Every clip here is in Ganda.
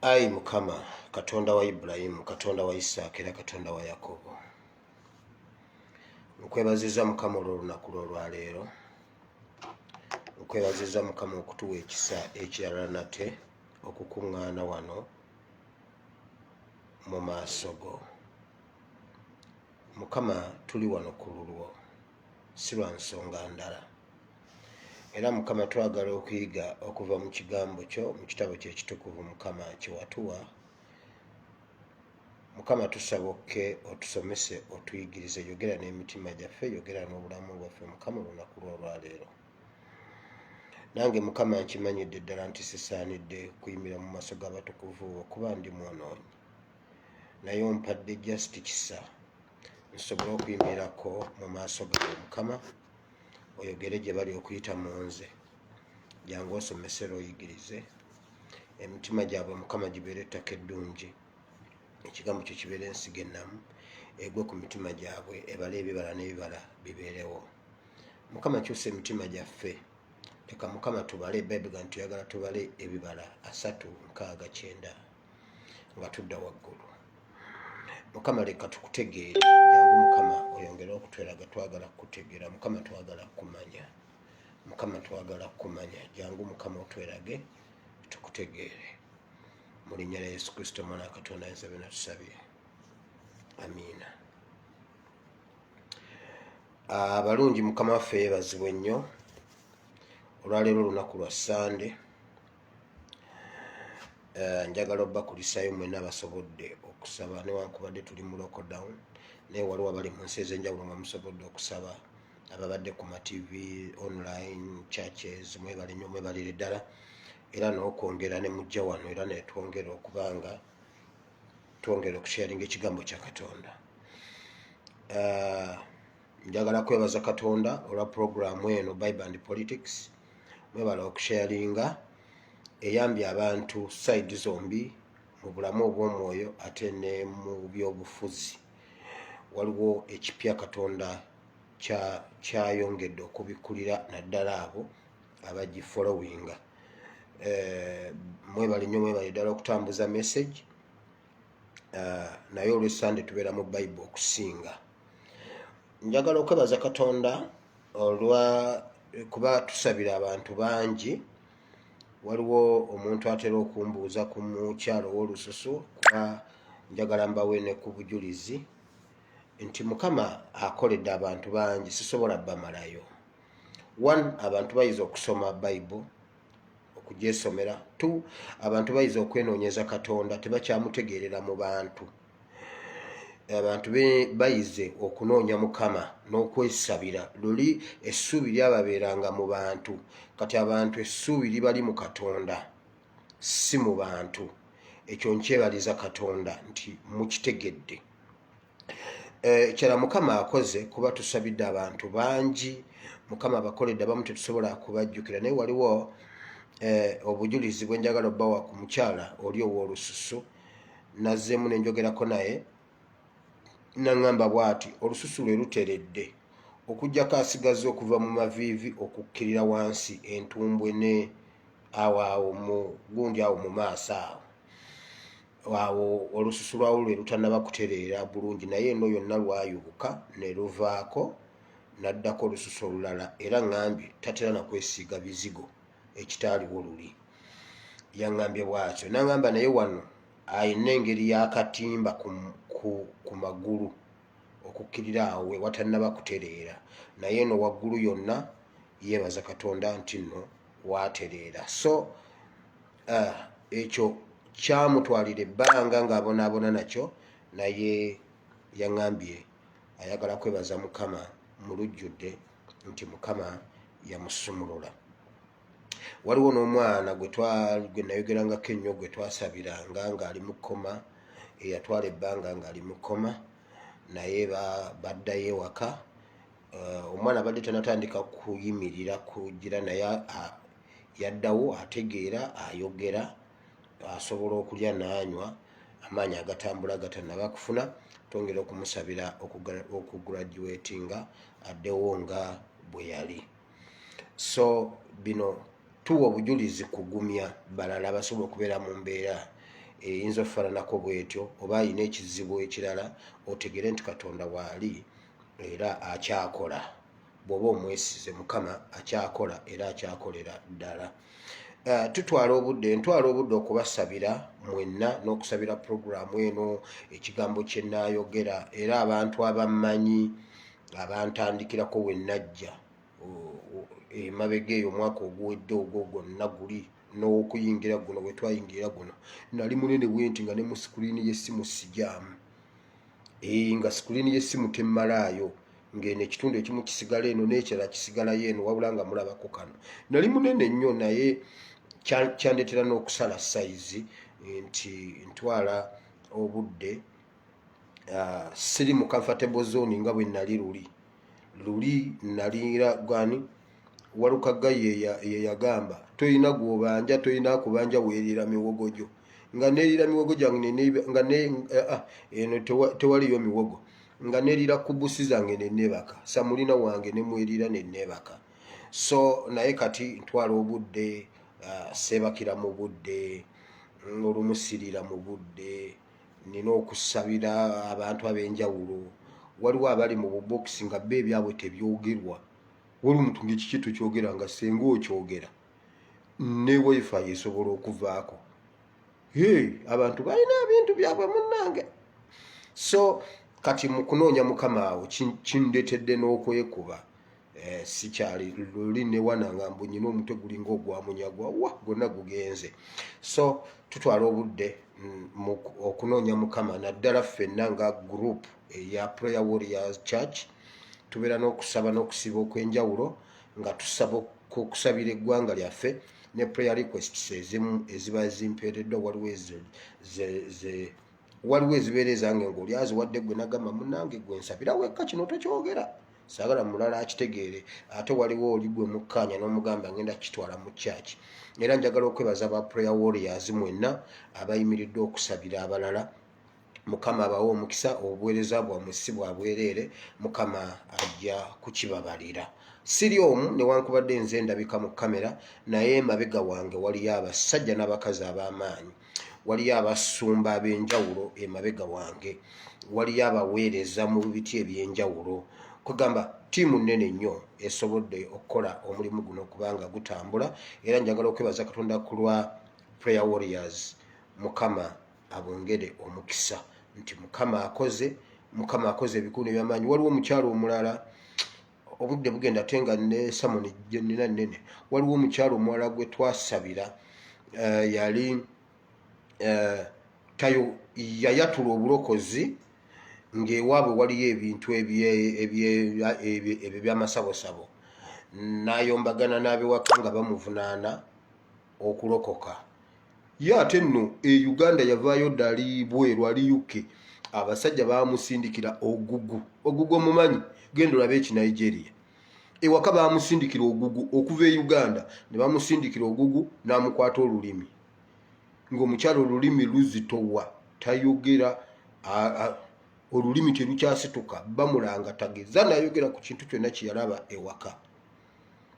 Ai Mukama, Katonda wa Ibrahimu, Katonda wa Isaaka era Katonda wa Yakobo. Nkwebaziza Mukama olw'olunaku lw'olwaleero. Nkwebaziza Mukama okutuwa ekisa ekirala nate okukuŋŋaana wano mu maaso go. Mukama, tuli wano ku lulwo, si lwa nsonga ndala. Era Mukama, twagala okuyiga okuva mu kigambo kyo mu kitabo kye ekitukuvu Mukama kye watuwa. Mukama, tusaba okke otusomese, otuyigirize, yogera n'emitima gyaffe, yogera n'obulamu bwaffe Mukama olunaku lw'olwaleero. Nange Mukama, nkimanyidde ddala nti sisaanidde kuyimira mu maaso g'abatukuvu okuba ndi mwonoonyi, naye ompadde just kisa nsobole okuyimirako mu maaso gawe Mukama, oyogere gye bali okuyita mu nze. Jangu osomesere, oyigirize emitima gyabwe Mukama gibeere ettaka eddungi, ekigambo kyo kibeere ensigo ennamu, egwe ku mitima gyabwe, ebala ebibala n'ebibala bibeerewo. Mukama, kyusa emitima gyaffe, leka Mukama tubale, Bayibuli nga tuyagala tubale ebibala 369 nga tudda waggulu. Mukama, leka tukutegeere, jangu Mukama oyongere okutweraga, twagala kukutegeera Mukama, twagala kumanya Mukama, twagala kumanya, jangu Mukama otwerage tukutegeere. Mu linnya lya Yesu Kristo Mwana wa Katonda ayinza byonna tusabye, amiina. Abalungi Mukama waffe yeebazibwe nnyo. Olwaleero olunaku lwa Sande, njagala obbakulisaayo mwenna abasobodde okusaba, newankubadde tuli mu lockdown, naye waliwo abali mu nsi ez'enjawulo nga musobodde okusaba, ababadde ku ma TV online churches, mwebale nnyo, mwebalire ddala, era n'okwongera ne mujja wano era ne twongera okubanga twongera okusharinga ekigambo kya Katonda. Njagala kwebaza Katonda olwa programu eno Bible and Politics. Mwebala okusharinga, eyambye abantu side zombi, mu bulamu obw'omwoyo ate ne mu byobufuzi. Waliwo ekipya Katonda kyayongedde okubikulira naddala abo abagifolowinga. Mwebale nnyo, mwebale ddala okutambuza message, naye olw'Esande tubeera mu Bible okusinga. Njagala okwebaza Katonda olwa kuba tusabira abantu bangi. Waliwo omuntu atera okumbuuza ku mukyalo w'Olususu, kuba njagala mbawe ne ku bujulizi nti Mukama akoledde abantu bangi, sisobola bamalayo. 1, abantu bayiza okusoma Bible, okugyesomera. 2, abantu bayiza okwenoonyeza Katonda, tebakyamutegeerera mu bantu. Abantu bayize okunoonya Mukama n'okwesabira. Luli essuubi lyababeeranga mu bantu, kati abantu essuubi libali mu Katonda, si mu bantu. Ekyo nkyebaliza Katonda nti mukitegedde. Ekirala Mukama akoze kuba tusabidde abantu bangi, Mukama abakoledde, abamu tetusobola kubajjukira, naye waliwo obujulizi bwe njagala obbawa ku mukyala oli ow'Olususu. Nazzeemu ne njogerako naye, n'aŋŋamba bw'ati, olususu lwe luteredde, okuggyako asigaze okuva mu maviivi okukkirira wansi, entumbwe ne awo mu gundi awo mu maaso awo olususu lwawo lwe lutannaba kutereera bulungi, naye eno yonna lwayubuka ne luvaako n'addako olususu olulala, era ŋŋambye tatera na kwesiiga bizigo ekitaaliwo luli. Yaŋŋambye bw'atyo, n'aŋŋamba naye wano ayina engeri y'akatimba ku magulu okukkirira awo we watannaba kutereera, naye eno waggulu yonna yeebaza Katonda nti nno waatereera. So ekyo kyamutwalira ebbanga ng'abonaabona nakyo, naye yaŋŋambye ayagala kwebaza Mukama mu lujjudde nti Mukama yamusumulula. Waliwo n'omwana gwe nayogerangako ennyo, gwe twasabiranga ng'ali mu kkoma, eyatwala ebbanga ng'ali mu kkoma, naye baddayo ewaka. Omwana abadde tanatandika kuyimirira kugira, naye yaddawo, ategeera, ayogera, asobola okulya n'anywa, amaanyi agatambula gatannaba kufuna. Twongera okumusabira okugraduatinga addewo nga bwe yali. So bino tuwa obujulizi kugumya balala basobola okubeera mu mbeera eyinza okufaananako bwetyo oba ayina ekizibu ekirala otegere nti Katonda waali era akyakola. Bw'oba omwesize Mukama akyakola era akyakolera ddala. Ntwala obudde okubasabira mwenna n'okusabira puroguramu eno, ekigambo kye nnaayogera, era abantu abammanyi abantandikirako we nnajja emabega eyo omwaka oguwedde ogwo gwonna guli n'okuyingira guno bwe twayingira guno nali munene bwenti nga ne mu sikuriini y'essimu sijaamu, nga sikuriini y'essimu temmalaayo, ng'eno ekitundu ekimu kisigala eno n'ekirala kisigalayo eno wabula nga mulabako kano. Nali munene nnyo naye kyandetera n'okusala sayizi nti ntwala obudde siri mu comfortable zone nga bwe nali luli nalira gwani Walukaga ye yagamba toyina gwobanja, toyina kubanja weerira miwogo gyo, nga neerira miwogo gyange nga eno tewaliyo miwogo, nga neerira ku busi zange nenebaka, samulina wange nemwerira nenebaka. So naye kati ntwala obudde seebakira mu budde, olumusirira mu budde, nina okusabira abantu ab'enjawulo. Waliwo abali mu bubokisi nga bbe ebyabwe tebyogerwa, wali omuntu ng'ekiki tokyogera nga senga okyogera ne wifi esobola okuvaako. Abantu balina ebintu byabwe munnange. So kati mu kunoonya Mukama awo kindetedde n'okwekuba. Sikyali luli ne wananga mbu nyina omutwe gulinga ogwamunyagwa gwonna gugenze. So tutwala obudde okunoonya Mukama naddala ffenna nga group eya Prayer Warriors Church tubeera n'okusaba n'okusiba okw'enjawulo nga tusaba okusabira eggwanga lyaffe ne prayer requests ezimu eziba zimpeereddwa. Waliwo ezibeera ezange ng'oli aziwadde gwe nagamba munnange gwe nsabira wekka kino tokyogera, saagala mulala akitegeere. Ate waliwo oli gwe mukkaanya n'omugamba ngenda kitwala mu church. Era njagala okwebaza ba Prayer Warriors mwenna abayimiriddwa okusabira abalala. Mukama abawe omukisa, obuweereza bwammwe si bwa bwereere, Mukama ajja kukibabalira. Siri omu newankubadde nze ndabika mu kamera, naye emabega wange waliyo abasajja n'abakazi ab'amaanyi, waliyo abasumba ab'enjawulo emabega wange, waliyo abaweereza mu biti eby'enjawulo. Kugamba ttiimu nnene nnyo esobodde okukola omulimu guno kubanga gutambula. Era njagala okwebaza Katonda ku lwa Prayer Warriors. Mukama abongere omukisa nti Mukama akoze ebikulu ebyamaanyi. Waliwo omukyalo omulala obudde bugenda tenga ne Samoni nina nnene. Waliwo omukyalo omulala gwe twasabira yali tayo yayatula obulokozi ng'ewaabwe waliyo ebintu ebyo by'amasabosabo, n'ayombagana n'abewaka nga bamuvunaana okulokoka. Ye ate nno Uganda yavaayo ddali bweru ali UK, abasajja baamusindikira ogugu omumanyi, genda olabe eki Nigeria. Ewaka baamusindikira ogugu okuva e Uganda, ne bamusindikira ogugu n'amukwata olulimi, ng'omukyalo olulimi luzitowa tayogera, olulimi terukyasituka, bamulanga tageza n'ayogera ku kintu kyonna kye yalaba ewaka,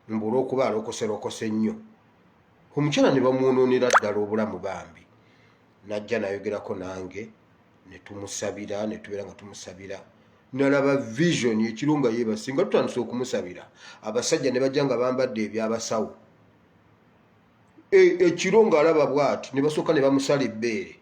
mbu olw'okuba alokoserokose nnyo. Omukyala ne bamwonoonera ddala obulamu bambi. Najja nayogerako nange ne tumusabira, ne tubeera nga tumusabira. Nalaba vision ekiro nga yeebase nga tutandise okumusabira. Abasajja ne bajja nga bambadde ebyabasawo. Ekiro ng'alaba bw'ati ne basooka ne bamusala ebbeere,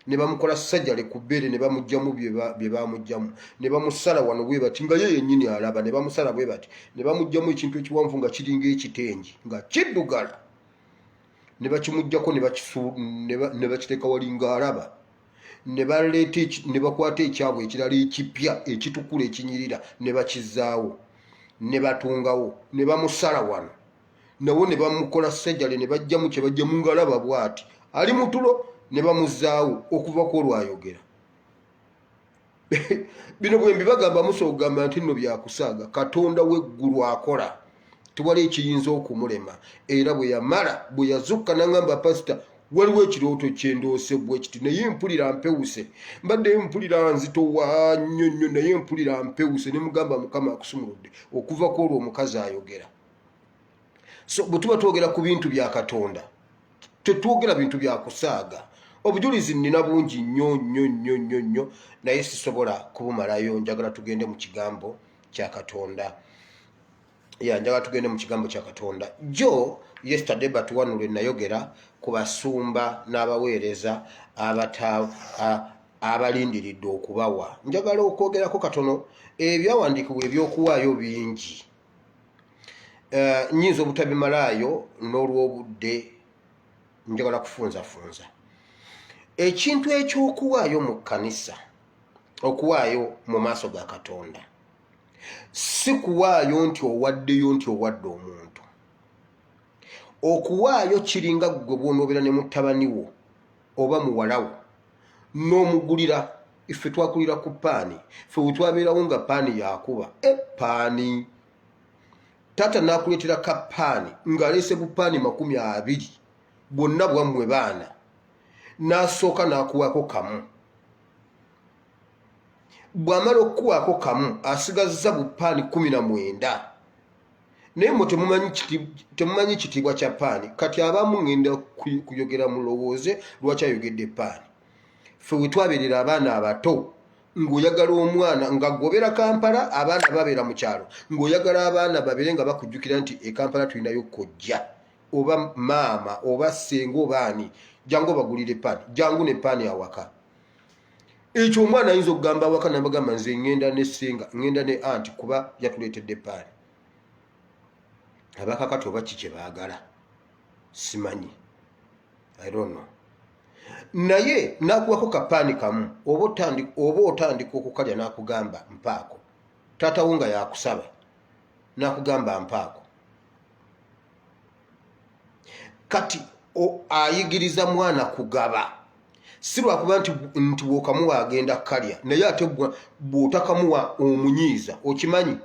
ne bamukola sajjale ku bbeere, ne bamugjamu bye baamugjamu, ne bamusala wano bwe bati nga ye yennyini alaba, ne bamusala bwe bati, ne bamugjamu ekintu ekiwanvu nga kiringa ekitengi nga kiddugala, ne bakimuggyako ne bakiteeka wali ng'alaba, ne bakwata ekyabwe ekirala ekipya ekitukula ekinyirira ne bakizaawo, ne batungawo, ne bamusala wano nawo, ne bamukola sajjale, ne bajjamu kye bajjamu ng'alaba bw'ati ali mu tulo, ne bamuzaawo okuva ku olwayogera. Bino bwe mbibagamba musoogamba nti nno byakusaaga. Katonda w'eggulu akola, tewali ekiyinza okumulema. Era bwe yamala, bwe yazukka n'angamba pasita, waliwo ekirooto kyendoose bwe kiti, naye mpulira mpewuse, mbadde mpulira nzitowa nnyo nnyo, naye mpulira mpewuse. Ne mugamba Mukama akusumuludde. Okuva ku olwo omukazi ayogera. So bwe tuba twogera ku bintu bya Katonda, tetwogera bintu bya kusaaga. obujulizi nina bungi nnyo naye sisobola kubumalayo. Njagala tugende mu kigambo kya Katonda. Njagala tugende mu kigambo kya Katonda. Jo yesterday batuwanule nayogera ku basumba n'abaweereza abalindiridde okubawa. Njagala okwogerako katono ebyawandiikibwa ebyokuwaayo bingi. Nnyinza obutabimalayo n'olw'obudde, njagala kufunzafunza. Ekintu ekyokuwaayo mu kkanisa, okuwaayo mu maaso ga Katonda, si kuwaayo nti owaddeyo nti owadde omuntu. Okuwaayo kiringa gwe bw'onoobera ne mutabani wo oba muwala wo n'omugulira. Iffe twakulira ku paani, ffe we twabeerawo nga paani yakuba paani. Taata n'akuleetera ka paani ng'aleese bupaani 20 bwonna bwammwe baana, n'asooka n'akuwako kamu. Bw'amala okukuwaako kamu asigazza bupaani 19. Naye mwe temumanyi kitiibwa kya paani. Kati abamu ngenda kuyogera mulowooze lwaki ayogedde paani. Ffe we twabeerera abaana abato, ng'oyagala omwana ng'agobera Kampala, abaana babeera mu kyalo, ng'oyagala abaana babeere nga bakujjukira nti e Kampala tulinayo kojja oba maama oba ssenga oba ani, jangu bagulire paani, jangu ne paani awaka. Ekyo omwana ayinza okugamba awaka n'abagamba nze ngenda ne ssenga, ngenda ne anti kuba yatuleetedde paani. Abakakati oba ki kye baagala simanyi, I don't know. Naye n'akuwako kapaani kamu, oba otandika okukalya n'akugamba mpaako. Taata wo nga yakusaba n'akugamba mpaako. Kati ayigiriza mwana kugaba, si lwakuba nti bw'okamuwa agenda kalya, naye ate bw'otakamuwa omunyiiza. Okimanyi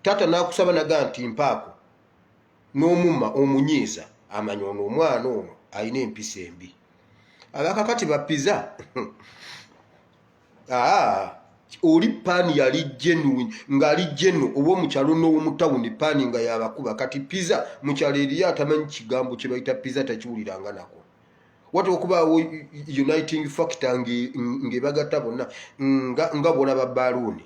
taata n'akusaba naga nti mpaako, n'omumma omunyiiza, amanya ono omwana ono alina empisa embi. Abakakati bapiza oli paani yali genuine, ng'ali genu oba omukyalo n'owomutawuni paani nga yabakuba. Kati pizza mukyalo eriyo atamanyi kigambo kye bayita pizza takiwuliranga nako. Wati okubaawo uniting factor ng'ebagatta bonna nga bw'olaba bbaluuni.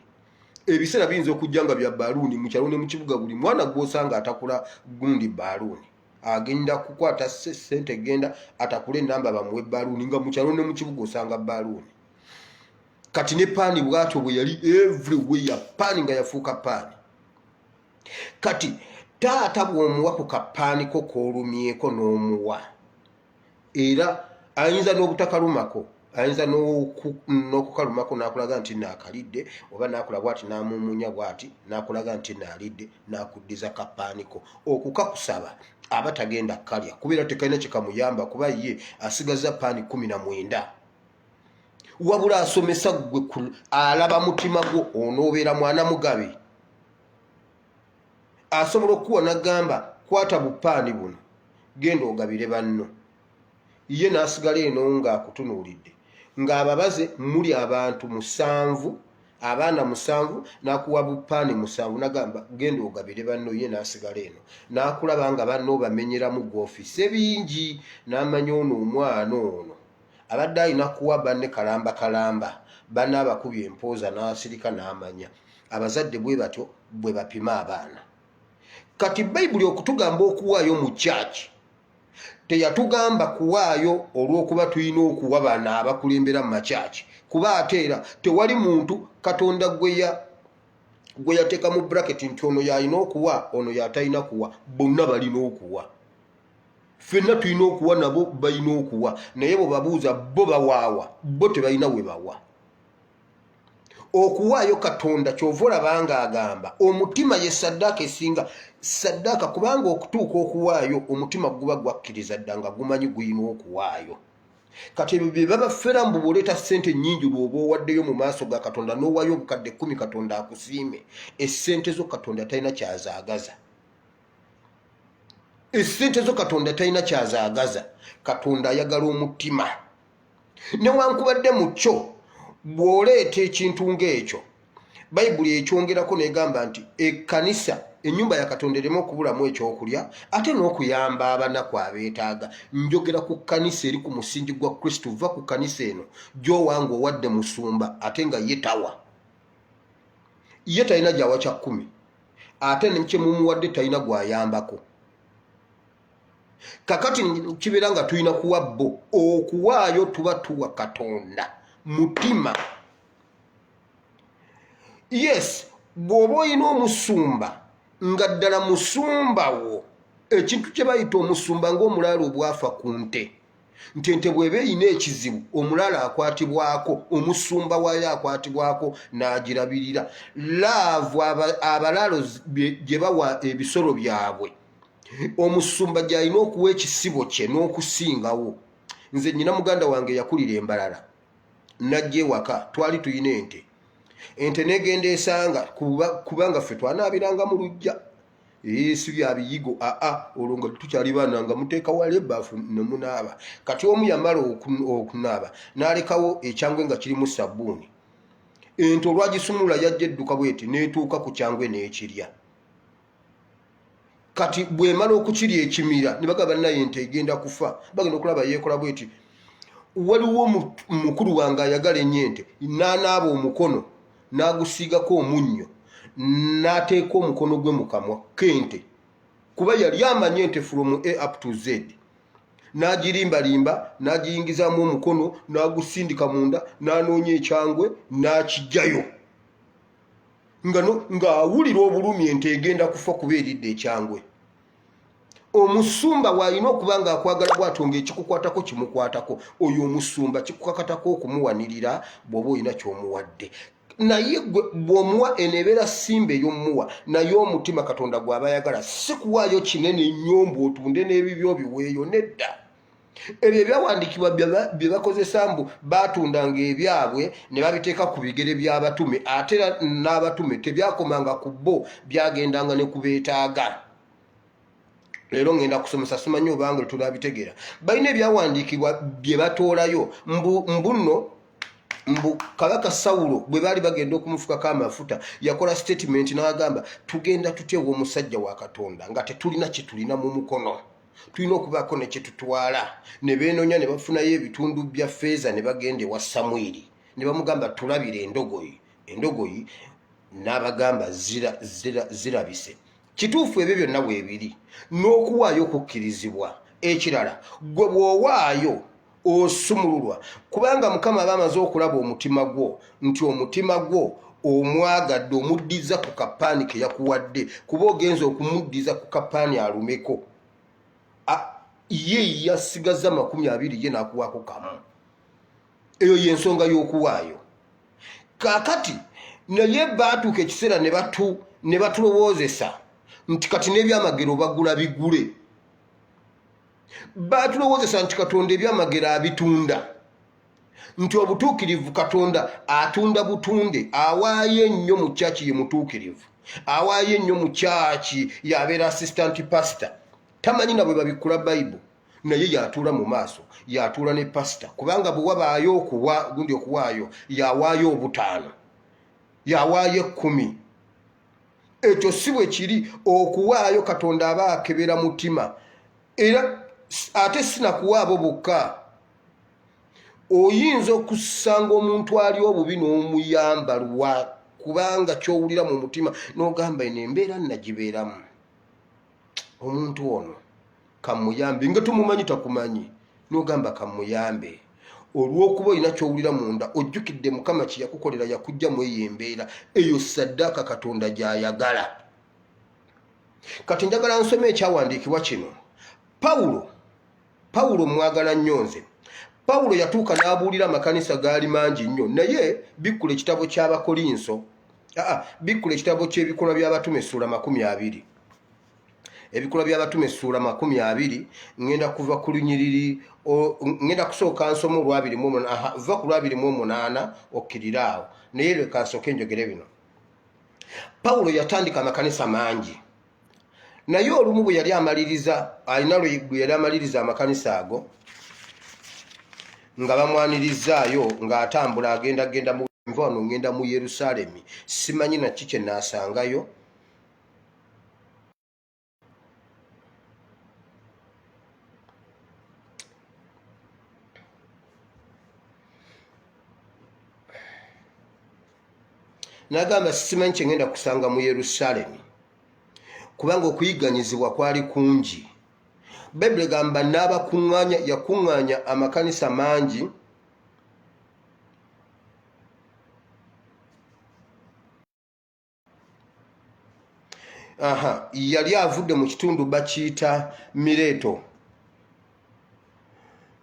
Ebiseera biyinza okujja nga bya bbaluuni mu kyalo ne mu kibuga, buli mwana gw'osanga atakula gundi bbaluuni. Agenda kukwata ssente, genda atakule enamba bamuwe bbaluuni, nga mu kyalo ne mu kibuga osanga bbaluuni. Kati ne paani bw'atyo bwe yali everywhere, paani nga yafuuka paani. Kati taata bw'omuwa ku kapaani ko k'olumyeko n'omuwa, era ayinza n'obutakalumako, ayinza n'okukalumako n'akulaga nti naakalidde, oba n'akola bw'ati n'amumunya bw'ati n'akulaga nti naalidde, n'akuddiza kapaani ko. Okukakusaba aba tagenda kalya kubeera tekalina kye kamuyamba, kuba ye asigaza paani 19. Wabula asomesa gwe alaba mutima gwo, onoobeera mwana mugabe. Asobola okuwa n'agamba kwata bupaani buno genda ogabire banno, ye n'asigala eno ng'akutunuulidde, ng'ababaze muli abantu 7, abaana 7, n'akuwa bupaani 7, n'agamba genda ogabire banno, ye n'asigala eno. N'akulaba nga banno bamenyeramu gw'ofise bingi, n'amanya ono omwana ono abadde alina kuwa banne kalamba, banne abakubye empooza n'asirika n'amanya. Abazadde bwe batyo bwe bapima abaana. Kati Bayibuli okutugamba okuwaayo mu kyaki, teyatugamba kuwaayo olw'okuba tulina okuwa bana abakulembera mu makyaki, kuba ate era tewali muntu Katonda gwe yateeka mu bracket nti ono yalina okuwa, ono yatalina kuwa. Bonna balina okuwa. Ffenna tulina okuwa, nabo balina okuwa. Naye bwe babuuza bo bawaawa, bo tebalina we bawa. Okuwaayo Katonda kyova olabanga agamba omutima ye ssaddaaka esinga ssaddaaka, kubanga okutuuka okuwaayo omutima guba gwakkiriza dda nga gumanyi gulina okuwaayo. Kati ebyo bye babafera mbu bw'oleeta ssente nnyingi lw'oba owaddeyo mu maaso ga Katonda n'owaayo obukadde 10 Katonda akusiime, essente zo Katonda talina kyazaagaza. Essente zo Katonda talina kyazaagaza. Katonda ayagala omutima. Newankubadde mu kyo bw'oleeta ekintu ng'ekyo Bayibuli ekyongerako negamba nti ekkanisa ennyumba ya Katonda ereme okubulamu ekyokulya ate n'okuyamba abanaku abeetaaga. Njogera ku kkanisa eri ku musingi gwa Kristo. Va ku kkanisa eno gy'owanga owadde musumba ate nga ye tawa, ye talina gyawa kya 10 ate nekye mumuwadde talina gwayambako. Kakati kibeera nga tulina kuwa bo. Okuwaayo tuba tuwa Katonda mutima. Yes, bw'oba olina omusumba nga ddala musumba wo, ekintu kye bayita omusumba ng'omulaalo obwafa ku nte. Nti ente bw'eba erina ekizibu omulaalo akwatibwako, omusumba waayo akwatibwako n'agirabirira. Laavu abalaalo gye bawa ebisolo byabwe, omusumba gy'alina okuwa ekisibo kye n'okusingawo. Nze nnyina muganda wange yakulira Embalala, najja ewaka, twali tuyina ente. Ente negenda esanga kubanga ffe twanaabiranga mu luggya. Si bya biyigo, olwo nga tukyali baana nga muteeka wala ebbaafu ne munaaba. Kati omu yamala okunaaba n'alekawo ekyangwe nga kirimu sabbuuni. Ente olwagisumulula yajja edduka bweti n'etuuka ku kyangwe n'ekirya. Kati bw'emala okukirya ekimira ne bagamba naye ente egenda kufa. Bagenda okulaba yeekola bweti. Waliwo mukulu wange ayagala ennyo ente, n'anaaba omukono n'agusiigako omunnyo n'ateeka omukono gwe mu kamwa k'ente, kuba yali amanye ente from A up to Z. N'agirimbalimba n'agiyingizaamu omukono n'agusindika munda n'anoonya ekyangwe n'akijjayo nga awulira obulumi ente egenda kufa kuba eridde ekyangwe. Omusumba w'alina okuba nga akwagala bw'atyo ng'ekikukwatako kimukwatako. Oyo omusumba kikukakatako okumuwanirira bw'oba olina ky'omuwadde. Naye bw'omuwa eneebeera simba ey'omuwa, naye omutima Katonda gw'aba ayagala si kuwaayo kinene nnyo mbuotunde n'ebibyo biweeyo, nedda. Ebyo ebyawandiikibwa bye bakozesa mbu baatundanga ebyabwe ne babiteeka ku bigere by'abatume, ate n'abatume tebyakomanga ku bo, byagendanga ne ku beetaaga. Leero ngenda kusomesa, simanyi obanga tulabitegeera. Balina ebyawandiikibwa bye batoolayo mbuno Kabaka Sawulo bwe baali bagenda okumufukako amafuta yakola statement n'agamba tugenda tuteewa omusajja wa Katonda nga tetulina kye tulina mu mukono, tulina okubaako ne kye tutwala. Ne beenoonya ne bafunayo ebitundu bya ffeeza ne bagenda ewa Samwiri ne bamugamba tulabire endogoyi n'abagamba zirabise. Kituufu ebyo byonna weebiri n'okuwaayo okukkirizibwa. Ekirala gwe bw'owaayo osumululwa, kubanga Mukama aba amaze okulaba omutima gwo nti omutima gwo omwagadde, omuddiza ku kapaani ke yakuwadde, kuba ogenza okumuddiza ku kapaani alumeko. Ye yasigaza 20 ye n'akuwaako kamu. Eyo y'ensonga y'okuwaayo. Kaakati naye baatuuka ekiseera ne batulowoozesa nti kati n'ebyamagero bagula bigule. Baatulowoozesa nti Katonda ebyamagero abitunda, nti obutuukirivu Katonda atunda butunde. Awaayo ennyo mu kyaki ye mutuukirivu, awaayo ennyo mu kyaki yabeera assistant pastor. Tamanyi na bwe babikula Bayibuli, naye yatuula mu maaso, yatuula ne pastor, kubanga bwe wabaayo gundi okuwaayo yawaayo 5, yawaayo 10. Ekyo si bwe kiri. Okuwaayo Katonda aba akebera mutima. Era ate sinakuwa abo bokka. Oyinza okusanga omuntu ali obubi n'omuyamba lwa kubanga kyowulira mu mutima n'ogamba eno embeera nagibeeramu. Omuntu ono kamuyambe, nga tumumanyi takumanyi, n'ogamba kamuyambe. Olw'okuba olina kyowulira munda ojjukidde Mukama kye yakukolera, yakujja mu eyo embeera. Eyo saddaaka Katonda gy'ayagala. Kati njagala nsome ekyawandiikibwa kino. Pawulo mwagala nnyo nze. Pawulo yatuuka n'abuulira amakanisa gaali mangi nnyo, naye bikkula ekitabo ky'Abakolinso, bikkula ekitabo ky'ebikolwa by'abatume ssuula 20. Ebikolwa by'abatume ssuula 20, ngenda kuva ku lunyiriri, ngenda kusooka nsoma va ku 28 okkirira awo, naye leka nsooke njogere bino. Pawulo yatandika amakanisa mangi, naye olumu bwe yali amaliriza, alina lwe yali amaliriza amakanisa ago nga bamwanirizaayo ng'atambula agenda mu nva wano ngenda mu Yerusalemi simanyi naki kye naasangayo. Nagamba simanyi kye ngenda kusanga mu Yerusalemi kubanga okuyiganyizibwa kwali kungi. Bayibuli egamba yakuŋŋaanya amakanisa mangi yali avudde mu kitundu bakiyita Mireto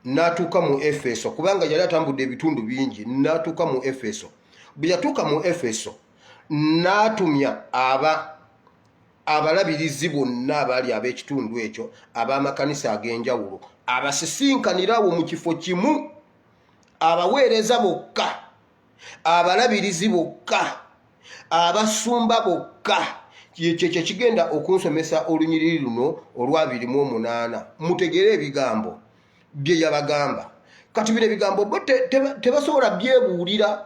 n'atuuka mu Efeso kubanga yali atambudde ebitundu bingi n'atuuka mu Efeso. Bwe yatuuka mu Efeso n'atumya abalabirizi bonna abaali ab'ekitundu ekyo ab'amakanisa ag'enjawulo abasisinkanirawo mu kifo kimu, abaweereza bokka, abalabirizi bokka, abasumba bokka. Kyekyo kigenda okunsomesa olunyiriri luno olwa 28. Mutegere ebigambo bye yabagamba. Kati bino ebigambo bo tebasobola byebuulira.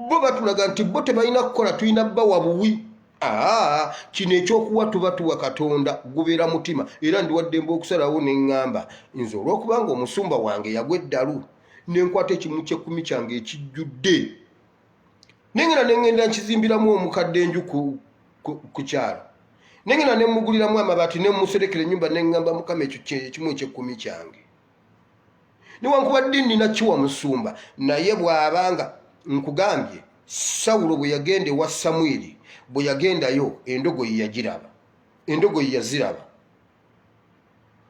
Bo batulaga nti bo tebalina kukola, tulina bbawa buwi. Kino ekyokuwa tuba tuwa Katonda gubeera mutima. Era ndiwaddemba okusalawo ne ŋŋamba nze olw'okubanga omusumba wange yagwa eddalu nenkwata ekimu ky'ekkumi kyange ekijjudde nengenda nkizimbiramu omukadde enju ku kyalo, nengenda nemuguliramu amabaati nemuserekera ennyumba neŋŋamba Mukama ekyo ekimu eky'ekkumi kyange. Newankubadde nnina kiwa musumba naye bw'abanga nkugambye Sawulo bwe yagenda ewa Samwiri, bwe yagendayo endogoyi yagiraba, endogoyi yaziraba.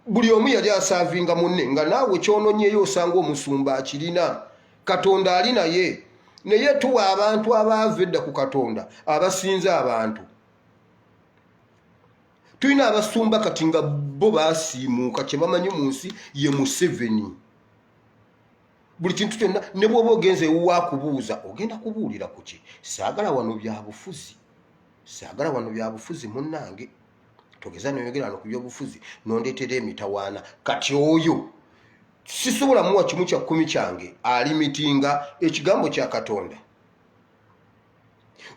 Buli omu yali asaavinga munne nga naawe kyononyeyo osanga omusumba akirina, Katonda ali naye. Naye tuwa abantu abaava edda ku Katonda abasinze abantu. Tulina abasumba kati nga bo baasiimuuka, kye bamanyi mu nsi ye Museveni. Buli kintu kyonna ne bw'oba ogenze ewuwa kubuuza ogenda kubuulira ku ki? Saagala wano byabufuzi, saagala wano byabufuzi munnange. Togeza noyogera no ku byobufuzi nondeetera emitawaana. Kati oyo sisobola muwa kimu kya 10 kyange alimitinga ekigambo kya Katonda.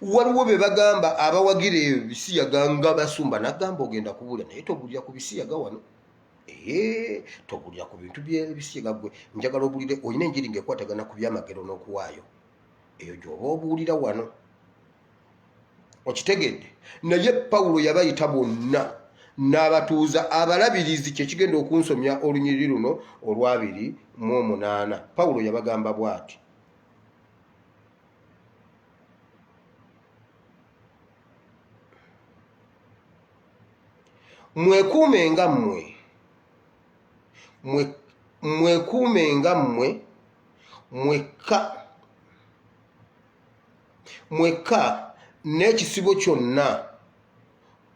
Waliwo be bagamba abawagira ebisiyaga nga basumba, nagamba ogenda kubuulira naye tobuulira ku bisiyaga wano. Tobuulira ku bintu by'ebisiyaga gwe. Njagala obuulire, olina enjiri ng'ekwatagana ku byamagero n'okuwaayo. Eyo gy'oba obuulira wano. Okitegedde? Naye Pawulo yabayita bonna n'abatuuza abalabirizi. Kye kigenda okunsomya olunyiriri luno olwa 28. Pawulo yabagamba bw'ati: mwekuumenga mmwe mwekka n'ekisibo kyonna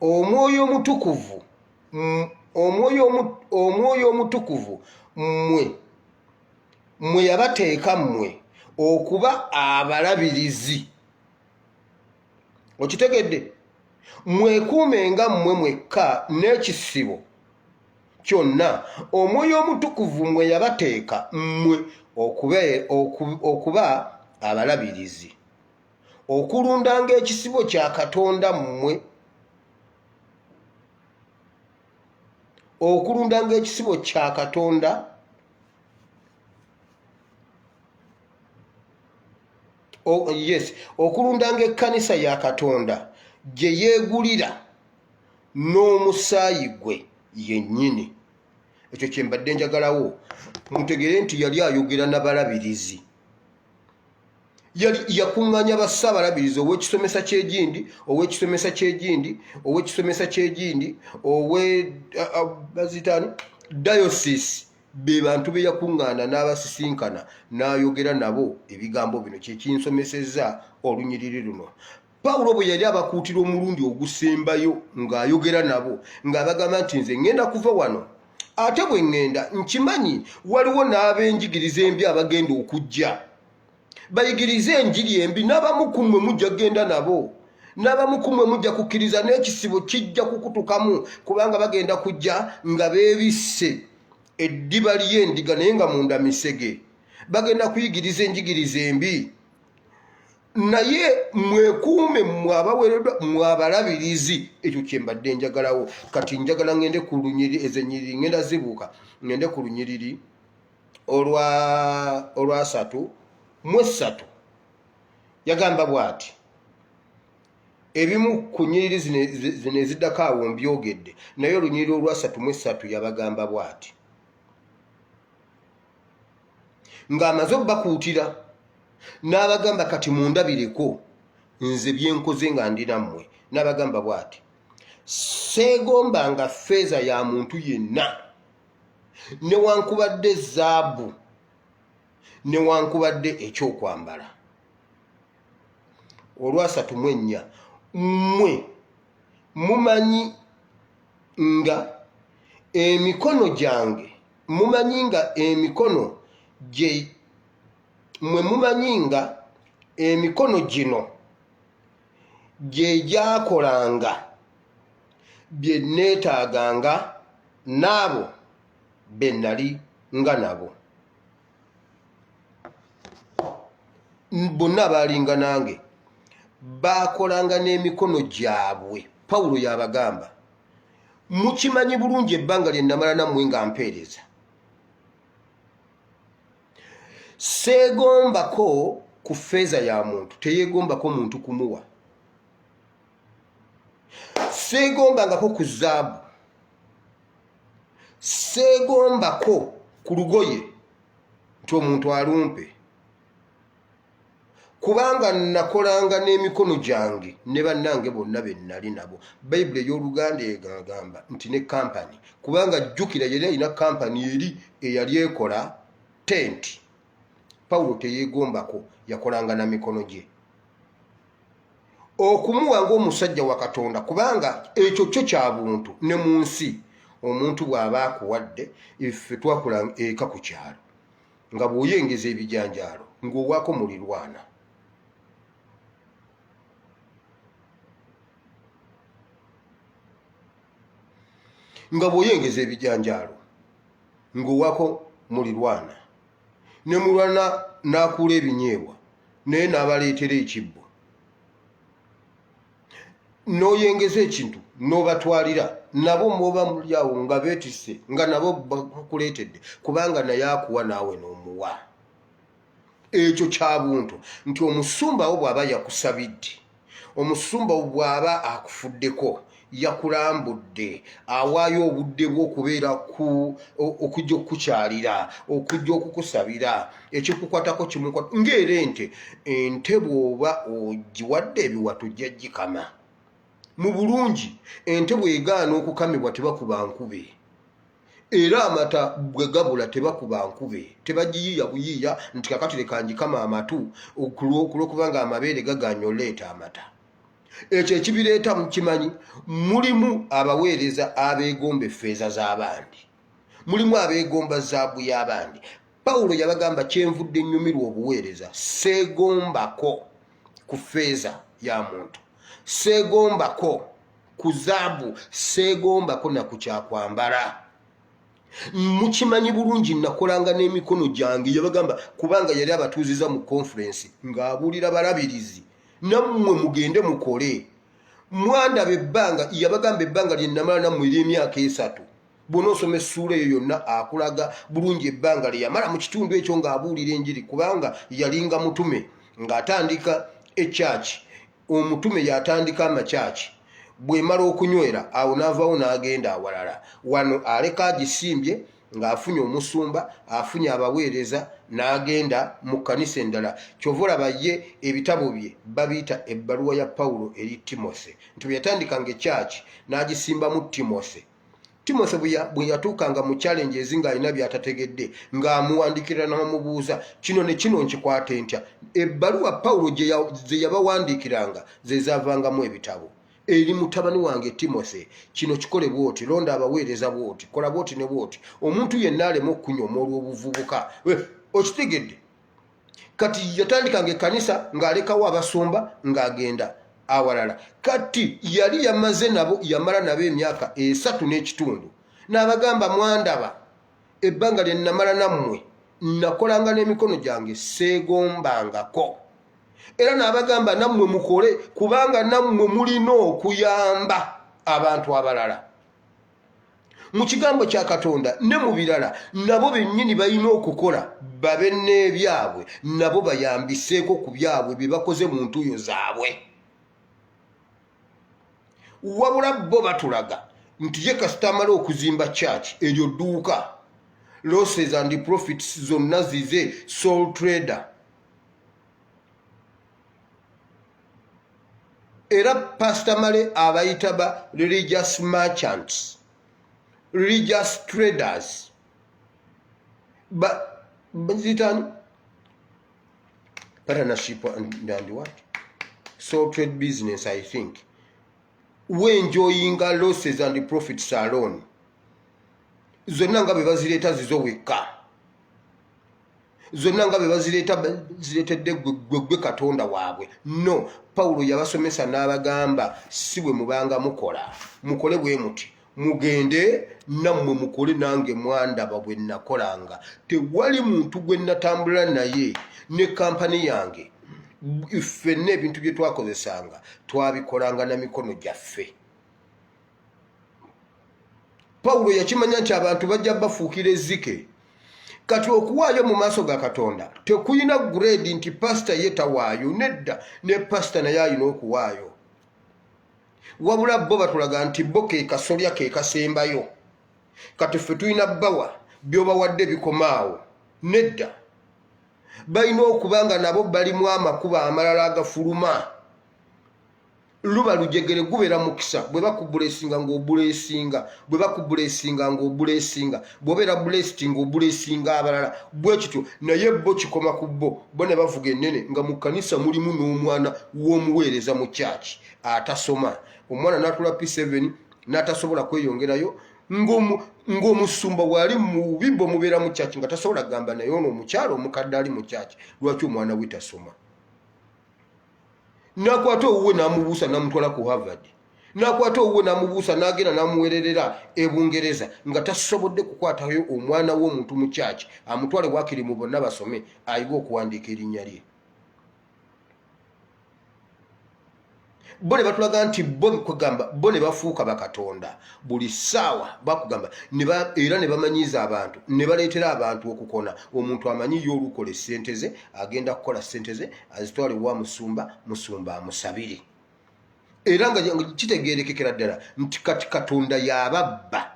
omwoyo omutukuvu mmwe yabateeka mmwe okuba abalabirizi. Okitegedde? Mwekuumenga mmwe mwekka n'ekisibo kyonna omwoyo omutukuvu mmwe yabateeka mmwe okuba abalabirizi, okulundanga ekisibo kya Katonda mmwe, okulundanga ekisibo kya Katonda okulundanga ekkanisa ya Katonda gye yeegulira n'omusaayi gwe yennyini. Ekyo kye mbadde njagalawo mutegere nti yali ayogera n'abalabirizi. Yakuŋŋaanya bassaabalabirizi ow'ekisomesa ky'egindi, ow'ekisomesa ky'egindi, ow'ekisomesa ky'egindi, bazitani dayosisi. Be bantu be yakuŋŋaana n'abasisinkana n'ayogera nabo ebigambo bino. Kye kinsomesezza olunyiriri luno. Pawulo bwe yali abakuutira omulundi ogusembayo ng'ayogera nabo ng'abagamba nti nze ŋŋenda kuva wano, ate bwe ŋŋenda nkimanyi waliwo n'ab'enjigiriza embi abagenda okujja bayigirize enjiri embi, n'abamu ku mmwe mujja kgenda nabo, n'abamu ku mmwe mujja kukkiriza n'ekisibo kijja kukutukamu kubanga bagenda kujja nga beebisse eddiba ly'endiga naye nga munda misege. bagenda kuyigiriza enjigiriza embi naye mwekuume mwabaweredwa mwabalabirizi ekyo kyembadde njagalawo kati njagala ngende ku lunyiriri ezenyiriri ngenda zibuuka ngende ku lunyiriri olwa 3 yagamba bw'ati ebimu ku nyiriri zino eziddako awo mbyogedde naye olunyiriri olwa 3 yabagamba bw'ati ng'amaze obbakuutira n'abagamba kati mundabireko nze byenkoze nga ndi nammwe n'abagamba bw'ati seegombanga ffeeza ya muntu yenna newankubadde zaabu newankubadde ekyokwambala olwa 3 mmwe mumanyi nga emikono gyange mumanyi nga emikono gye mwe mumanyi nga emikono gino gye gyakolanga bye neetaaganga n'abo be nali nga nabo bonna abaalinga nange baakolanga n'emikono gyabwe. Pawulo yabagamba mukimanyi bulungi ebbanga lye namala nammwe nga mpeereza seegombako ku ffeeza ya muntu teyeegombako muntu kumuwa seegombangako ku zaabu seegombako ku lugoye nti omuntu alumpe kubanga nakolanga n'emikono gyange ne bannange bonna be nnali nabo. Bayibuli ey'Oluganda egagamba nti ne kampani kubanga jjukira yali alina kampani eri eyali ekola tenti. Pawulo teyeegombako yakolanga na mikono gye okumuwa ng'omusajja wa Katonda kubanga ekyo kyo kya buntu ne mu nsi omuntu bw'aba akuwadde iffe twakola eka ku kyalo nga bw'oyengeza ebijanjaalo ng'owaako mulirwana nga bw'oyengeza ebijanjaalo ng'owaako mulirwana ne mulwana n'akuula ebinyeebwa naye n'abaleetera ekibbo n'oyengeza ekintu n'obatwalira nabo mwoba muli awo nga beetisse nga nabo bakuleetedde kubanga naye akuwa naawe n'omuwa. Ekyo kya buntu nti omusumba wo bw'aba yakusabidde omusumba wo bw'aba akufuddeko yakulambudde awaayo obudde bw'okubeera okujja okukukyalira okujja okukusabira ekikukwatako kimukwata ng'era ente bw'oba ogiwadde ebiwato jja gikama mu bulungi. Ente bw'egaana okukamibwa tebakuba nkube era amata bwe gabula tebakuba nkube tebagiyiiya buyiiya nti kakati leka njikama amatu okulwokubanga amabeere gaganya oleeta amata. Ekyo ekibireeta mukimanyi mulimu abaweereza abeegomba effeeza z'abandi mulimu abeegomba zaabu y'abandi. Pawulo yabagamba kyenvudde nnyumirwa obuweereza seegombako ku ffeeza ya muntu seegombako ku zaabu seegombako na ku kyakwambala. Mukimanyi bulungi nakolanga n'emikono gyange yabagamba kubanga yali abatuuziza mu conference ng'abuulira balabirizi nammwe mugende mukole mwandaba ebbanga yabagamba ebbanga lye namala nammwe ery'emyaka 3 bw'onoosoma essuula eyo yonna akulaga bulungi ebbanga lye yamala mu kitundu ekyo ng'abuulira enjiri kubanga yalinga mutume ng'atandika ekyaki omutume yatandika amakyaki bw'emala okunywera awo n'avaawo n'agenda awalala wano aleka agisimbye ng'afunye omusumba afunye abaweereza n'agenda mu kkanisa endala. Kyova olaba ye ebitabo bye babiyita ebbaluwa ya Pawulo eri Timothy nti bwe yatandikanga ekyaki n'agisimbamu Timothy. Timothy bwe yatuukanga mu challenges ng'alina by'atategedde ng'amuwandikira n'amubuuza kino ne kino nkikwate ntya. Ebbaluwa Pawulo ze yabawandiikiranga ze zaavangamu ebitabo. Eri mutabani wange Timothy kino kikole bwoti londa abaweereza bwoti kola bwoti ne bwoti omuntu yenna alema okunyoma olw'obuvubuka okitegedde. Kati yatandikanga ekkanisa ng'alekawo abasumba ng'agenda awalala. Kati yali yamaze nabo yamala nabo emyaka 3 n'ekitundu n'abagamba mwandaba ebbanga lye namala nammwe nakolanga n'emikono gyange seegombangako. Era n'abagamba nammwe mukole kubanga nammwe mulina okuyamba abantu abalala. Mu kigambo kya Katonda ne mu birala nabo bennyini balina okukola babe n'ebyabwe nabo bayambiseeko ku byabwe bye bakoze mu ntuuyo zaabwe. Wabula bo batulaga nti ye kasita amala okuzimba church eryo dduuka losses and profits zonna zize sole trader. Era Pastor Male abayita ba religious merchants, religious traders, bazitani partnership and what sole trade business. I think we enjoying losses and profits alone. Zonna nga bebazireeta zizo wekka, zonna nga bebazireeta zireetedde gwe Katonda waabwe. No, Pawulo yabasomesa n'abagamba si bwe mubanga mukola, mukole bwe muti, mugende nammwe mukole nange mwandaba bwe nakolanga. Tewali muntu gwe natambula naye ne kampani yange ffenna ebintu bye twakozesanga twabikolanga na mikono gyaffe. Pawulo yakimanya nti abantu bajja bafuukira ezzike. Kati okuwaayo mu maaso ga Katonda tekuyina grade nti pastor ye tawaayo. Nedda, ne pastor naye alina okuwaayo. Wabula bo batulaga nti bo ke kasolya ke kasembayo. Kati ffe tulina bbawa by'obawadde bikomaawo. Nedda, balina okubanga nabo balimu amakuba amalala agafuluma. Luba lujegere gubeera mukisa bwe bakubulesinga ng'obulesinga, bwe bakubulesinga ng'obulesinga, bw'obeera blessed ng'obulesinga abalala bwe kityo. Naye bo kikoma ku bo ne bavuga ennene nga mu kkanisa mulimu n'omwana w'omuweereza mu church atasoma. Omwana n'atula P7 n'atasobola kweyongerayo ng'omusumba bw'ali mu bibbo mubeera mu church nga tasobola kugamba naye ono omukyalo omukadde ali mu church lwaki omwana we tasoma. Nakwata owuwe n'amubuusa n'amutwala ku Harvard. Nakwata owuwe n'amubuusa n'agenda n'amuweererera e Bungereza nga tasobodde kukwatayo omwana w'omuntu mu church amutwale waakiri mu bonna basome ayiwe okuwandiika erinnya lye. Bo ne batulaga nti bo kugamba bo ne bafuuka bakatonda buli ssaawa bakugamba era ne bamanyiiza abantu ne baleetera abantu okukona. Omuntu amanyi y'olukola ssente ze agenda kukola ssente ze azitwale wa musumba, musumba amusabire. Era nga kitegeerekekera ddala nti kati Katonda y'ababba.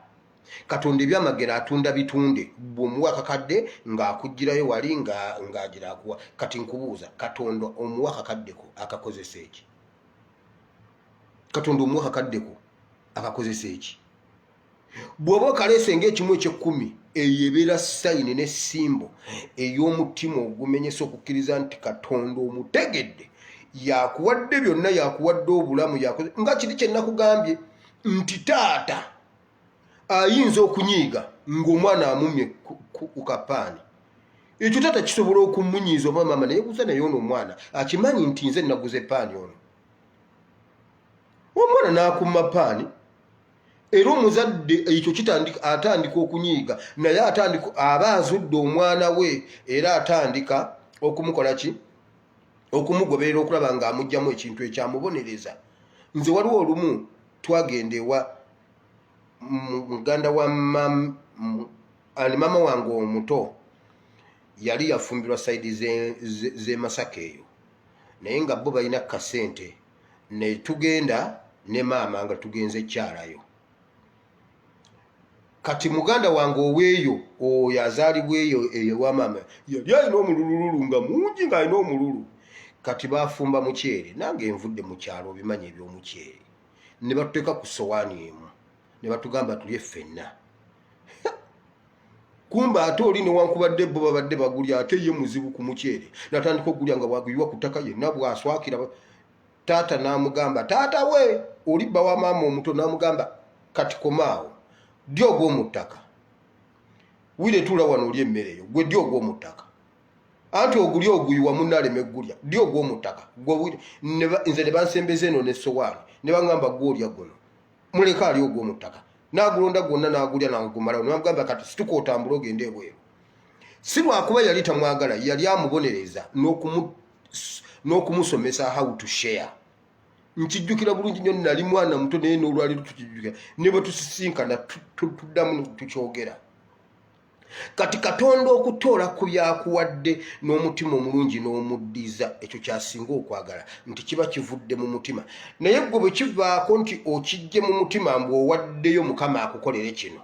Katonda ebyamagero atunda bitunde bw'omuwa akakadde ng'akugirayo wali ng'agira akuwa. Kati nkubuuza, Katonda omuwa akakaddeko akakozesa eki? Katonda omuwa akaddeko akakozesa eki? Bw'oba okaleese ng'ekimu eky'ekkumi eyo ebeera sayini n'essimbo ey'omutima ogumenyesa okukkiriza nti Katonda omutegedde, yakuwadde byonna, yakuwadde obulamu, nga kiri kye nakugambye nti taata ayinza okunyiiga ng'omwana amumye ku kapaani. Ekyo taata kisobola okumunyiiza oba maama naye buza naye ono omwana akimanyi nti nze naguze paani ono. Omwana n'akumma paani era omuzadde ekyo atandika okunyiiga naye aba azudde omwana we era atandika okumukola ki? Okumugoberera okulaba ng'amugyamu ekintu ekyamubonereza. Nze waliwo olumu twagenda ewa muganda wa maama wange omuto yali yafumbirwa sayidi ze Masaka eyo naye nga bo balina kasente ne tugenda ne maama nga tugenze ekyalayo. Kati muganda wange oweeyo oyo azaalibwa eyo wa maama yali alina omulululu nga mungi ng'alina omululu. Kati bafumba mukyere nange envudde mu kyalo obimanyi eby'omukyere ne batuteeka ku sowaani emu ne batugamba tulye ffenna. Kumba ate oli newankubadde bo babadde bagulya ate ye muzibu ku mukyere natandika ogulya nga bwaguyiwa ku ttaka yenna bwaswakira. Taata n'amugamba, taata we oli bba wa maama omuto, n'amugamba kati komaawo ddyo ogw'omu ttaka, wire tuula wano oli emmere eyo gwe ddyo ogw'omu ttaka, anti ogulya oguyiwa munnaalema eggulya ddyo ogw'omu ttaka nze ne bansembeza eno n'essowaani ne baŋŋamba gwe olya guno muleka ali ogw'omu ttaka. N'agulonda gwonna n'agulya n'agumalawo. N'amugamba kati situka otambule ogende ebweru. si lwakuba yali tamwagala, yali amubonereza n'okumusomesa how to share. Nkijjukira bulungi nnyo nali mwana muto naye n'olwaliro tukijjukira ne bwe tusisinkana tuddamu tukyogera. Kati Katonda okutoola ku byakuwadde n'omutima omulungi n'omuddiza, ekyo kyasinga okwagala nti kiba kivudde mu mutima. Naye gwe bwe kivaako nti okijje mu mutima mbu owaddeyo Mukama akukolere kino,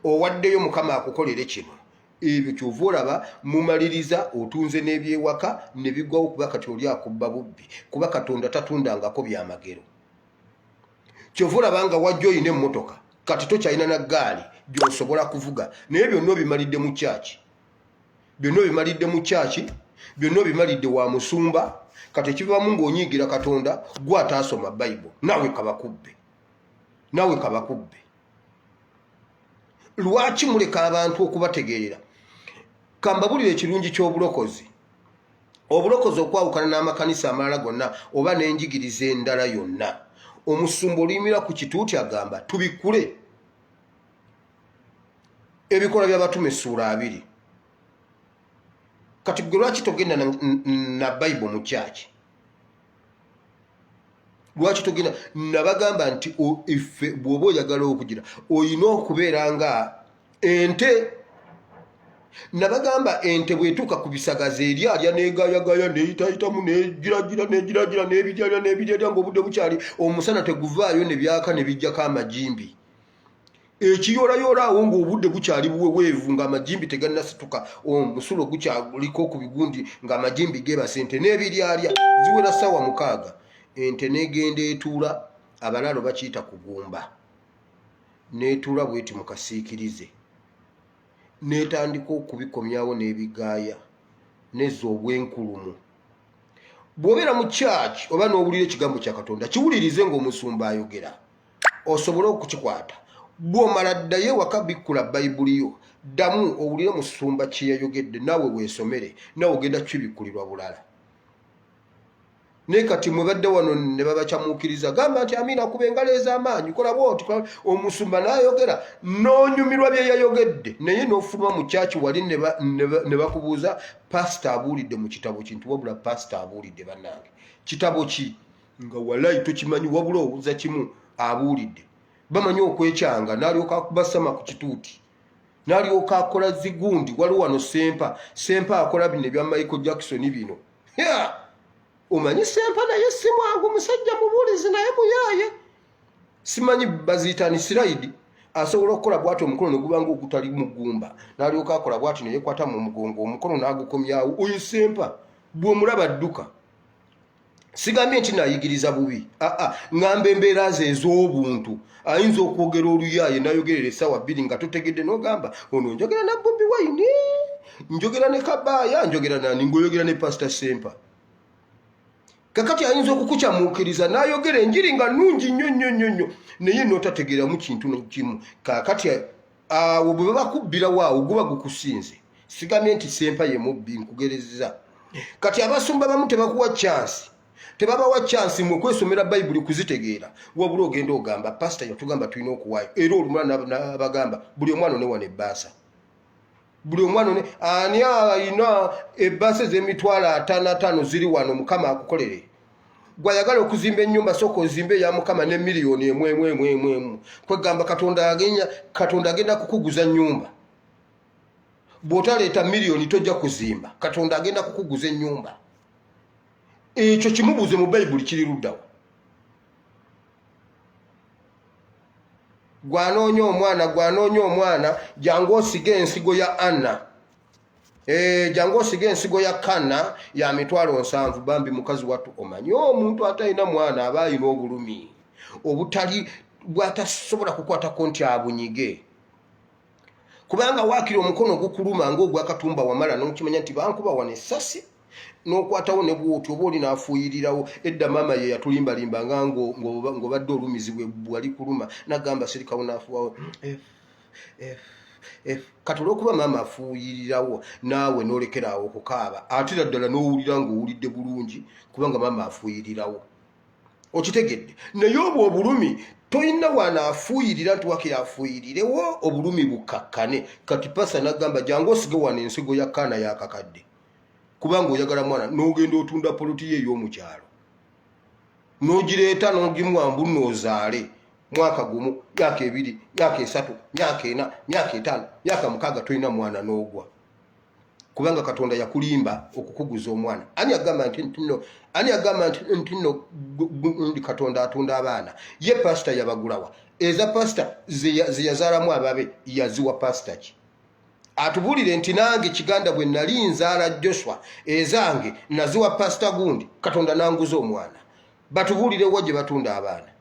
owaddeyo Mukama akukolere kino, ebyo kyova olaba mumaliriza otunze n'ebyewaka ne bigwawo kuba kati oli akubba bubbi, kuba Katonda tatundangako byamagero. Kyova olaba nga wajja oyina emmotoka kati tokyalina na ggaali gy'osobola kuvuga, naye byonna obimalidde mu kyaki, byonna obimalidde mu kyaki, byonna obimalidde wa musumba. Kati ekivamu ng'onyiigira Katonda gwe ataasoma Bayibuli, naawe kabakubbe, naawe kabakubbe. Lwaki muleka abantu okubategeerera? Kambabulire ekirungi ky'obulokozi. Obulokozi okwawukana n'amakanisa amalala gonna oba n'enjigiriza endala yonna. Omusumba oluyimira ku kituuti agamba tubikule. Ebikola by'Abatume Ssuula 2. Kati gwe lwaki togenda na Bayibuli mu kyaki? Lwaki togenda? Nabagamba nti ife bw'oba oyagala okugira oyina okubeera nga ente. Nabagamba ente bwetuuka ku bisagaza eryalya neegayagaya neeyitayitamu neegiragira n'ebiryalya ng'obudde bukyali omusana teguvaayo ne byaka ne bijjako amajimbi. Ekiyoolayoola awo ng'obudde bukyali buweweevu ng'amajimbi tegannasituka, omusulo gukyaliko ku bigundi ng'amajimbi geebase. Ente n'ebiryalya ziwera ssaawa 6. Ente n'egenda etuula, abalaalo bakiyita kugumba, n'etuula bweti mu kasiikirize, n'etandika okubikomyawo n'ebigaaya nezza obwenkulumu. Bw'obeera mu kyaki oba n'owulira ekigambo kya Katonda kiwulirize ng'omusumba ayogera, osobole okukikwata. Bw'omala ddayo ewaka bikkula Bayibuli yo, ddamu owulire musumba kye yayogedde, naawe weesomere, naawe ogenda kibikkulirwa bulala. Ne kati mwe badde wano ne babakyamuukiriza gamba nti Amina kuba engalo ez'amaanyi kola bwoti. Omusumba n'ayogera n'onyumirwa bye yayogedde, naye n'ofuluma mu kyaki wali ne bakubuuza pasita abuulidde mu kitabo kintu, wabula pasita abuulidde bannange kitabo ki? Nga walayi tokimanyi, wabula owuza kimu abuulidde. Bamanyi okwekyanga, n'alyoka akubasama ku kituuti, n'alyoka akola zigundi. Waliwo wano Sempa akola bino ebya Michael Jackson bino. Omanyi Sempa naye si mwangu musajja mubuulizi naye muyaaye. Simanyi baziyitani siraidi. Asobola okukola bw'ati omukono ne guba ng'ogutali mugumba, n'alyoka akola bw'ati ne yeekwata mu mugongo omukono n'agukomyawo. Oyo Sempa bw'omulaba adduka. Sigambye nti naayigiriza bubi, ngamba embeera ze ez'obuntu. Ayinza okwogera oluyaaye n'ayogerera essaawa 2 nga totegedde n'ogamba ono njogera na Bobi Wine, njogera ne Kabaaya, njogera nani, ng'oyogera ne Pastor Sempa. Kakati ayinza okukukyamuukiriza n'ayogera enjiri nga nnungi nnyo naye n'otategeeramu kintu n'ekimu. Kakati awo bwe bakubbirawo awo guba gukusinze. Sigambye nti Sempa ye mubbi, nkugereza. Kati abasumba bamu tebakuwa chance, tebabawa chance mu kwesomera Bayibuli kuzitegeera, wabula ogenda ogamba pastor yatugamba tulina okuwaayo. Era olumala n'abagamba buli omwana ne wane ebbaasa, buli omwana ne ani alina ebbaasa ez'emitwalo 55 ziri wano Mukama akukolere. Gwayagala okuzimba ennyumba soko ozimbe ya Mukama ne miliyoni emwe. Kwegamba Katonda agenda kukuguza nnyumba. Bw'otaleeta miliyoni tojja kuzimba, Katonda agenda kukuguza ennyumba. Ekyo kimubuuze mu Bayibuli kiri luddawa. Gwanoonya omwana jangu osige ensigo ya Anna. Jangu osige ensigo ya Kana ya mitwalo 7. Bambi mukazi watu omanyi omuntu atalina mwana aba alina obulumi obutali bwatasobola kukwatako nti abunyige. Kubanga waakiri omukono ogukuluma ng'ogwa Katumba Wamala n'okimanya nti bankuba wane essasi n'okwatawo ne bw'oti oba oli n'afuuyirirawo. Edda maama ye yatulimbalimba ng'obadde olumizi bwe bwali kuluma n'agamba sirikawo n'afuwawo kati olw'okuba maama afuuyirirawo naawe n'olekeraawo okukaaba ate ddala n'owulira ng'owulidde bulungi kubanga maama afuuyirirawo. okitegedde naye obwo obulumi toyina wana afuuyirira nti wakira afuuyirirewo obulumi bukakkane kati pasa nagamba jangu osige wana ensigo ya kaana yakakadde kubanga oyagala mwana n'ogenda otunda poloti ye ey'omukyalo n'ogireeta n'ogimuwambu n'ozaale mwaka gumu myaka ebiri myaka esatu myaka ena myaka etaano myaka mukaaga toyina mwana n'ogwa kubanga katonda yakulimba okukuguza omwana ani agamba nti nno katonda atunda abaana ye pasita yabagulawa eza pasita zeyazaalamu ababe yaziwa pasita ki atubuulire nti nange kiganda bwe nali nzaala Joshua ezange naziwa pasita gundi katonda nanguza omwana batubuulire wa gye batunda abaana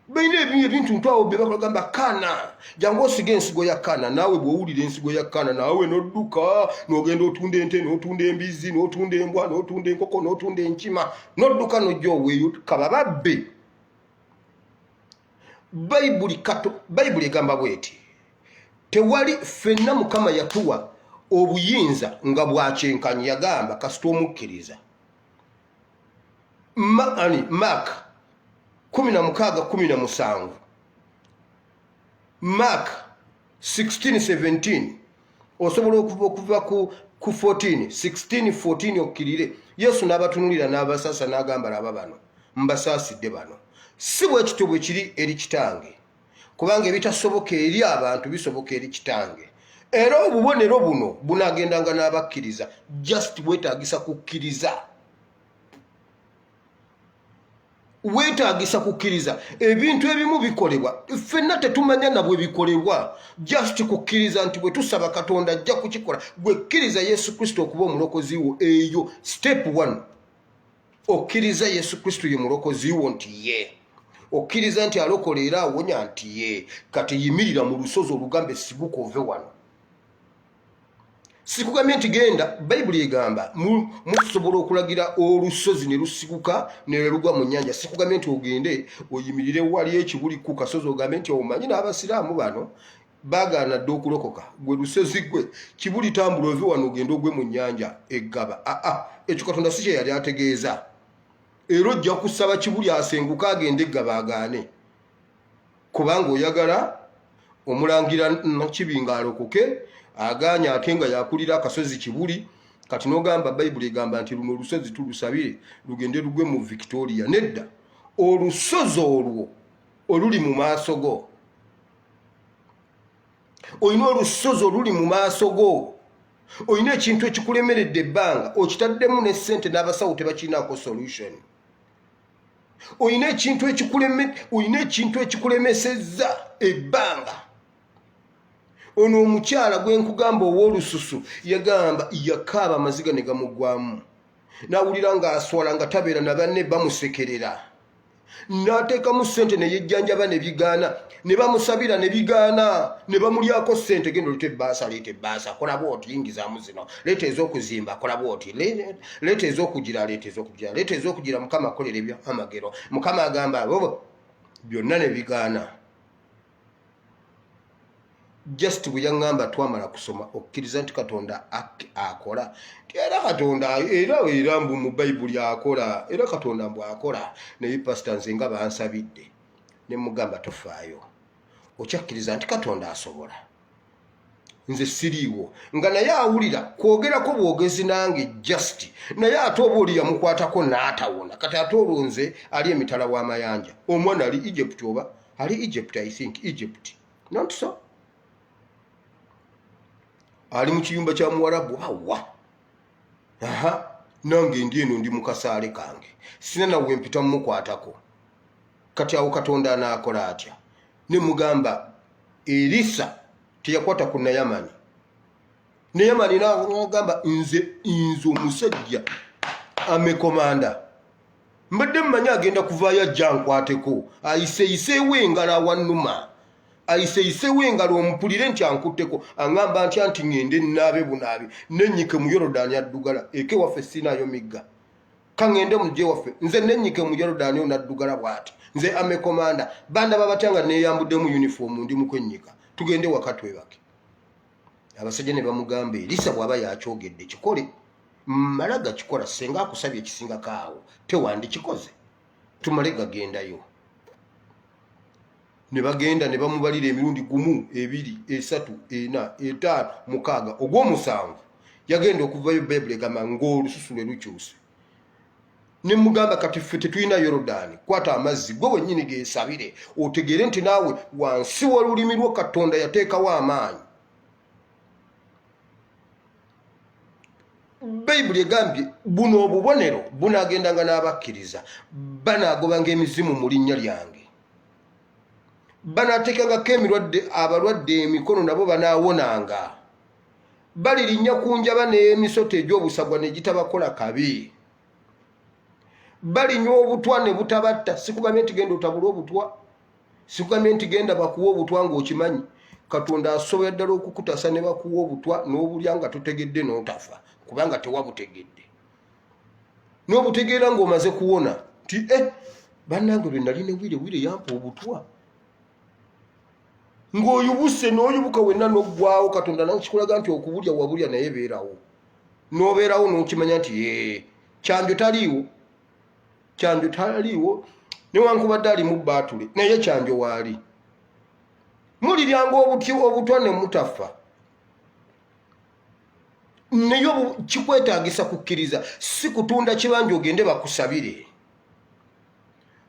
baina ebintu ntwawo bye bakagamba kana jangu osige ensigo ya kana naawe bw'owulira ensigo ya kana naawe n'odduka n'ogenda otunda ente n'otunda embizi n'otunda embwa n'otunda enkoko n'otunda enkima n'odduka n'ojja oweeyo kaba babbe bayibuli egamba bweti tewali ffenna mukama yatuwa obuyinza nga bwakyenkanyi yagamba kasita omukkiriza Mark 16:17 Mark 16:17 osobola okuva ku 16:14 okkirire Yesu n'abatunulira n'abasasa n'agamba laba bano mbasaasidde bano si bwe kityo bwe kiri eri kitange kubanga ebitasoboka eri abantu bisoboka eri kitange era obubonero buno bunaagendanga n'abakkiriza just weetaagisa kukkiriza weetaagisa kukkiriza ebintu ebimu bikolebwa ffenna tetumanya nabwe bikolebwa just kukkiriza nti bwe tusaba katonda ajja kukikola gwe kkiriza Yesu Kristo okuba omulokozi wo eyo step 1 okkiriza Yesu Kristo ye mulokozi wo nti ye okkiriza nti alokola era awonya nti ye kati yimirira mu lusozi olugambe siguka ove wano sikugambye nti genda bayibuli egamba musobola okulagira olusozi ne lusiguka ne lugwa mu nnyanja sikugambye nti ogende oyimirire wali ekibuli ku kasozi ogambe nti omanyi n'abasiraamu bano baagaana dde okulokoka gwe lusozi gwe kibuli tambula ove wano ogende ogwe mu nnyanja eggaba ekyo katonda si kye yali ategeeza era ojja kusaba kibuli asenguka agende eggaba agaane kubanga oyagala omulangira nakibinga alokoke aganya ate nga yakulira akasozi kibuli kati n'ogamba bayibuli egamba nti luno olusozi tulusabire lugende lugwe mu Victoria nedda olusozi olwo oluli mu maaso go olina olusozi oluli mu maaso go olina ekintu ekikulemeredde ebbanga okitaddemu ne ssente n'abasawo tebakinaako solution olina ekintu ekikulemesezza ebbanga ono omukyala gwe nkugamba ow'olususu yagamba yakaaba amaziga ne gamugwamu n'awulira ng'aswala nga tabeera na banne bamusekerera n'ateekamu ssente ne yejjanjaba ne bigaana ne bamusabira ne bigaana ne bamulyako ssente genda oleta ebbaasa kola bwoti yingizaamu zino leeta ez'okuzimba kola bwoti leeta ez'okugira leeta ez'okugira mukama akolera ebyo amagero mukama agamba abo byonna ne bigaana just bwe yaŋŋamba twamala kusoma okukkiriza nti katonda akola era katonda era mbu mu bayibuli akola era katonda mbw akola naye pasita nze nga bansabidde ne mugamba tofaayo okyakkiriza nti katonda asobola nze siriiwo nga naye awulira kwogerako bwogezi nange just naye ate oba oli yamukwatako n'atawona kati ate olwo nze ali emitala w'amayanja omwana ali Egypt oba ali Egypt I think Egypt not so ali mu kiyumba kya Muwarabu awa nange ndi eno ndi mu kasaale kange sina nawe mpita mumukwatako kati awo katonda anaakola atya ne mugamba Elisa teyakwata ku Nayamani n'agamba nze omusajja amekomanda mbadde mmanyi agenda kuvaayo ajja nkwateko ayiseeyiseewo engalo awannuma ayiseeyiseewo engalo ompulire nti ankutteko aŋŋamba ntya nti ŋŋende nnaabe bunaabi nennyike mu Yorodaani addugala eke waffe sinaayo migga kaŋŋende mujje waffe nze nennyike mu Yorodaani onaddugala bw'ati nze amekomanda bandaba batya nga neeyambuddemu yunifoomu ndi mu kwennyika tugende waka twebake abasajja ne bamugamba Elisa bw'aba yakyogedde kikole malaga kikola senga akusabye ekisinga kaawo tewandikikoze tumale gagendayo ne bagenda ne bamubalira emirundi 1 2 3 4 5 6 ogw'omusanvu yagenda okuvayo Bible egamba ng'olususu lwe lukyuse ne mugamba kati ffe tetulina Yorodani kwata amazzi gwe wennyini geesabire otegeere nti naawe wansi w'olulimi lwo Katonda yateekawo amaanyi. Bible egambye buno obubonero bunaagendanga n'abakkiriza banaagobanga emizimu mu linnya lyange banaateekangako abalwadde emikono nabo banaawonanga balirinnya ku njaba n'emisoto egy'obusagwa ne gitabakola kabi balinywa obutwa ne butabatta. Sikugambye nti genda otabula obutwa, sikugambye nti genda bakuwa obutwa ng'okimanyi. Katonda asobola ddala okukutasa ne bakuwa obutwa n'obulya nga totegedde n'otafa kubanga tewabutegedde n'obutegeera ng'omaze kuwona nti bannange lwe nali ne wire yampa obutwa ng'oyubuse n'oyubuka wenna n'oggwawo. Katonda nakikulaga nti okubulya wabulya naye beerawo n'obeerawo n'okimanya nti kyanjo taliiwo newankubadde ali mu baatule naye kyanjo waali. Muliryanga obutwa ne mutafa naye kikwetaagisa kukkiriza si kutunda kibanja ogende bakusabire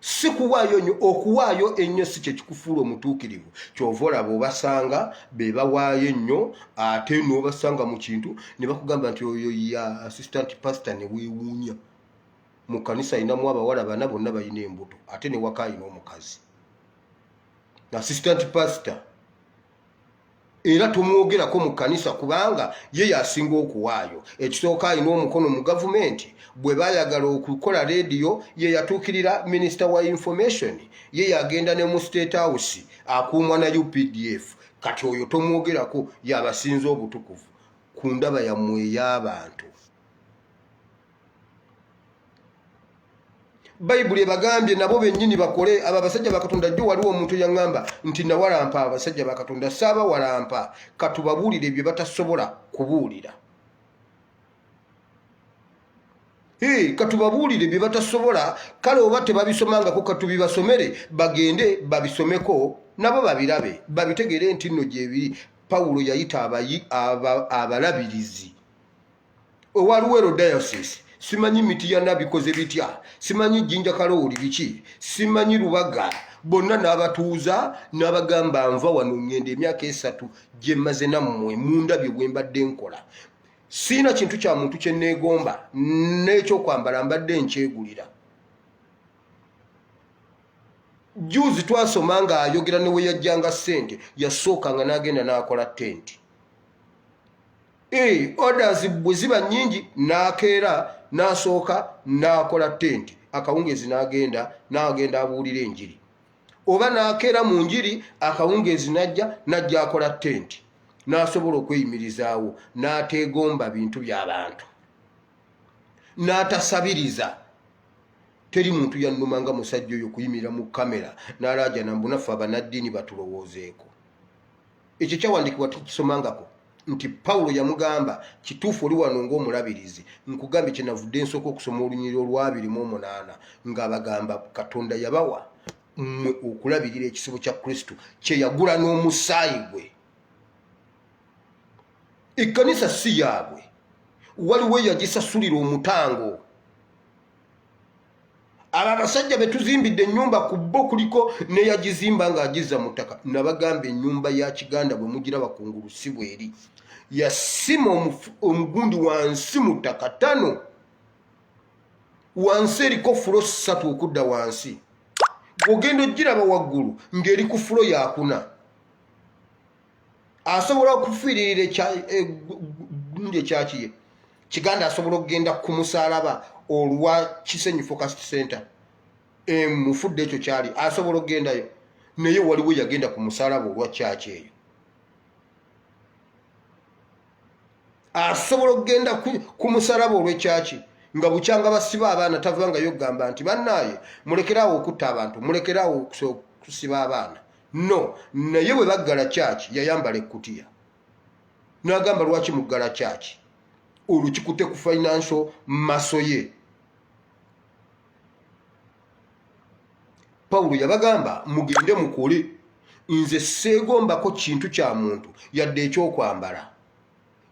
si kuwaayo nnyo. Okuwaayo ennyo si kye kikufuula omutuukirivu. Kyova olaba obasanga be bawaayo ennyo ate n'obasanga mu kintu ne bakugamba nti oyo ya assistant pastor ne weewuunya. Mu kanisa ayinamu abawala bana bonna balina embuto ate ne waka ayina omukazi assistant pastor era tumwogerako mu kanisa kubanga ye yasinga okuwaayo. Ekisooka ayina omukono mu gavumenti bwe bayagala okukola rediyo ye yatuukirira minisita wa information ye yagenda ne mu state house akuumwa na UPDF. Kati oyo tomwogerako yabasinza obutukuvu ku ndaba yammwe ey'abantu. Bible ebagambye nabo bennyini bakole abo abasajja bakatonda. Jjo waliwo omuntu yaŋŋamba nti nawalampa abasajja bakatonda saaba walampa katubabuulire bye batasobola kubuulira. Katubabuulire bye batasobola kale oba tebabisomangako katubibasomere bagende babisomeko nabo babirabe babitegeere nti nno gyebiri. Pawulo yayita abalabirizi owa Luwero diocese. Simanyi Mitiya nabikoze bitya, simanyi Jinja Kalooli biki, simanyi Lubaga bonna n'abatuuza n'abagamba nva wano ngende emyaka 3 gye mmaze nammwe mundabye bwe mbadde nkola. Siina kintu kya muntu kye neegomba n'ekyokwambala mbadde nkyegulira. Juzi twasoma nga ayogera ne we yajjanga ssente yasookanga n'agenda n'akola tenti. Orders bwe ziba nnyingi n'akeera n'asooka n'akola tenti akawungeezi n'agenda abuulira enjiri. Oba n'akeera mu njiri akawungeezi n'ajja akola tenti n'asobola okweyimirizaawo n'ateegomba bintu by'abantu n'atasabiriza. Teri muntu yannuma nga musajja oyo kuyimirira mu kamera n'alaaja nambunaffe abanaddiini batulowoozeeko. Ekyo kyawandiikibwa tukisomangako nti Pawulo yamugamba kituufu oli wano ng'omulabirizi nkugambye kyenavudde nsooka okusoma olunyiriri olwa 28 ng'abagamba Katonda yabawa mmwe okulabirira ekisibo kya Kristo kye yagula n'omusaayi gwe. Ekkanisa si yaabwe, waliwo yagisasulira omutango. Aba abasajja be tuzimbidde ennyumba ku bo kuliko ne yagizimba ng'agizza mu ttaka. Nabagamba ennyumba ya Kiganda bwe mugiraba kungulu si bweri. Yasima omugundi wansi mu ttaka 5 wansi eriko fulo 3 okudda wansi. Ogenda ogiraba waggulu ng'eri ku fulo ya 4. Asobola okufiirira gundi ekyakiye Kiganda asobola okugenda ku musaalaba olwa Kisenyi Focus Center mufudde ekyo kyali asobola okugendayo naye waliwo yagenda ku musaalaba olwa kyaki eyo. Asobola okugenda ku musaalaba olw'ekyaki nga bukyanga basiba abaana tavangayo kugamba nti bannaaye mulekeraawo okutta abantu mulekeraawo kusiba abaana. No, naye bwe baggala kyaki yayambala ekkutiya n'agamba lwaki muggala kyaki. olukikute ku financial masoye. Paulo yabagamba mugende mukole, nze seegombako kintu kya muntu yadde ekyokwambala.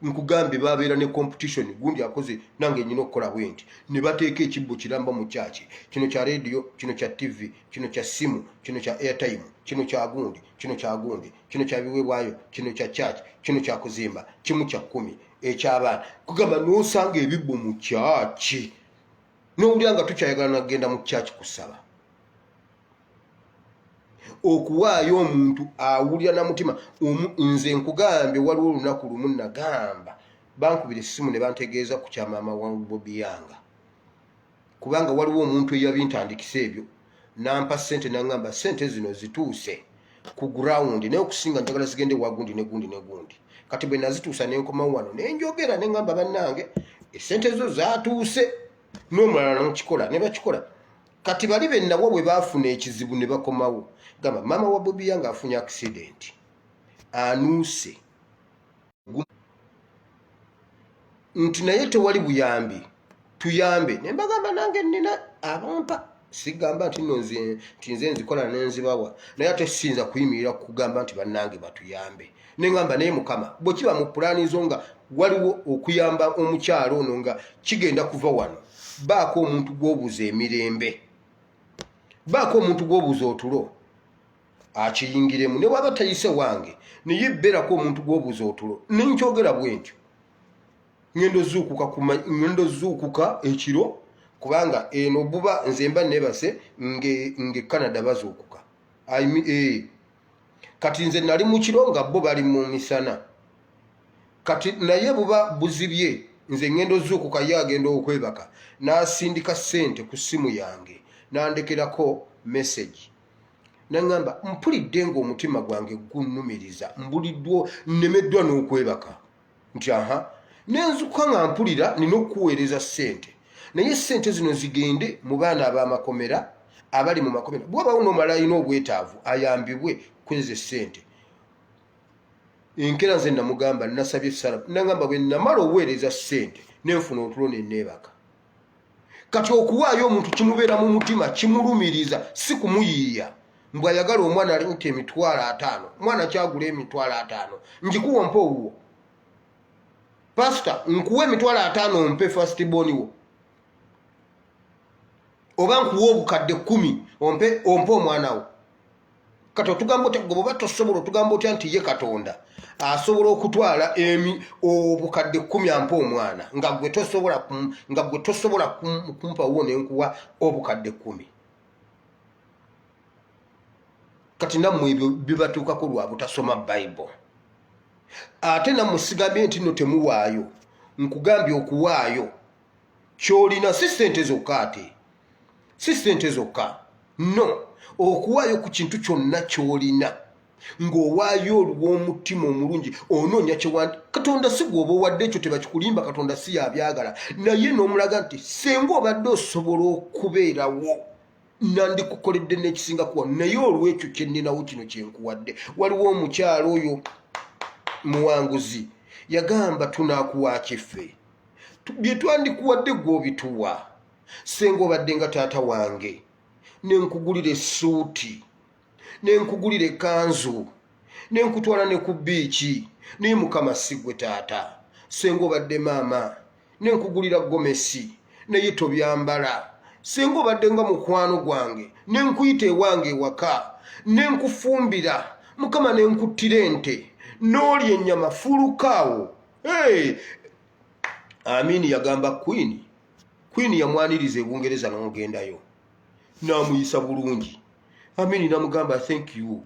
Nkugambe babeera ne competition, gundi akoze nange nyina okukola bwenti, ne bateeka ekibbo kiramba mu kyaki, kino kya radio, kino kya TV, kino kya simu, kino kya airtime, kino kya gundi, kino kya gundi, kino kya biweebwayo, kino kya kyaki, kino kya kuzimba, kimu kya 10 eky'abaana. Kugamba n'osanga ebibbo mu kyaki, n'owulira nga tukyayagala nagenda mu kyaki kusaba. Okuwaayo omuntu awulira na mutima. Nze nkugambye waliwo olunaku lumu nagamba bankubira essimu ne bantegeeza ku kya maama wa Bobi Yanga, kubanga waliwo omuntu eyabintandikisa ebyo nampa ssente nangamba ssente zino zituuse ku ground, naye okusinga njagala zigende wagundi ne gundi ne gundi. Kati bwe nazituusa nenkoma wano nenjogera nengamba bannange essente zo zaatuuse, n'omulala namukikola ne bakikola. Kati bali bennawo bwe baafuna ekizibu ne bakomawo gamba maama wa Bobi Yanga afunye accident, anuuse, nti naye tewali buyambi, tuyambe. Ne mbagamba nange nina abampa, sigamba nti nze nzikola nenzibawa, naye ate sinza kuyimirira kugamba nti bannange batuyambe. Nengamba naye Mukama bwe kiba mu pulaani zo nga waliwo okuyamba omukyalo ono nga kigenda kuva wano, baako omuntu gw'obuza emirembe, baako omuntu gw'obuza otulo akiyingiremu. Ne waba tayise wange naye bberako omuntu gw'obuza otulo. Nenkyogera bwentyo ngendo zuukuka ekiro, kubanga eno buba nze mba nebase nge Canada bazuukuka. Kati nze nali mu kiro nga bo bali mu misana, kati naye buba buzibye nze ngendo zuukuka ye agenda okwebaka, n'asindika ssente ku ssimu yange n'andekerako message. Nangamba mpulidde ng'omutima gwange gunnumiriza, mbuliddwa nnemeddwa n'okwebaka nti aha, nenzuka nga mpulira nina okuweereza ssente, naye ssente zino zigende mu baana ab'amakomera abali mu makomera. Bw'abawo n'omala alina obwetaavu ayambibwe kweza ssente. Enkera nze namugamba nasabye essala, nangamba bwe namala oweereza ssente nenfuna otulo ne neebaka. Kati okuwaayo omuntu kimubeera mu mutima, kimulumiriza, si kumuyiiya. Mbw ayagala omwana alinta $50,000, mwana kyagula $50,000, njikuwa mpa owuwo. Pastor nkuwe $50,000 mpe first born wo, oba nkuwe obukadde 10 ompe omwana wo. Kati otugamba otya gobo batosobola, otugamba otya nti ye Katonda asobola okutwala obukadde 10 ampa omwana nga gwe tosobola kumpa wo nenkuwa obukadde 10. Kati nammwe ebyo bibatuukako lwa butasoma Bible. Ate namusigambye nti no temuwaayo. Nkugambye okuwaayo kyolina si ssente zokka, ate si ssente zokka, no, okuwaayo ku kintu kyonna kyolina ng'owaayo olw'omutima omulungi, onoonya kyewandi. Katonda si gwoba owadde ekyo tebakikulimba, Katonda si yabyagala, naye n'omulaga nti senga obadde osobola okubeerawo nandikukoledde n'ekisinga kuwa, naye olw'ekyo kyenninawo kino kyenkuwadde. Waliwo omukyalo oyo muwanguzi yagamba tunaakuwa kiffe, bye twandikuwadde gw'obituwa. Senga obadde nga taata wange, nenkugulira essuuti, nenkugulira ekanzu, nenkutwala ne ku biiki, naye Mukama si gwe taata. Senga obadde maama, nenkugulira gomesi, naye tobyambala. Senga obadde nga mukwano gwange, nenkuyita ewange ewaka, nenkufumbira, Mukama nenkuttira ente, n'olya ennyama fulukaawo. Amini yagamba Queen yamwaniriza Ebungereza n'ogendayo, n'amuyisa bulungi. Amini namugamba thank you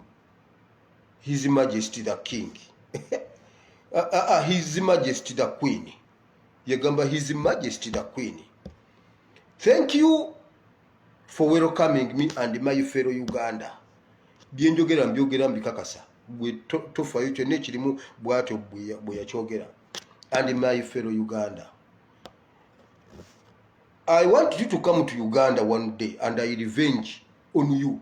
His Majesty the King. His Majesty the Queen. Yagamba His Majesty the Queen. Thank you for welcoming me and my fellow Uganda. Byenjogera mbyogera mbikakasa. Bwe tofayo kyonna ekirimu bw'atyo bwe yakyogera. And my fellow Uganda. I want you to come to Uganda one day and I revenge on you.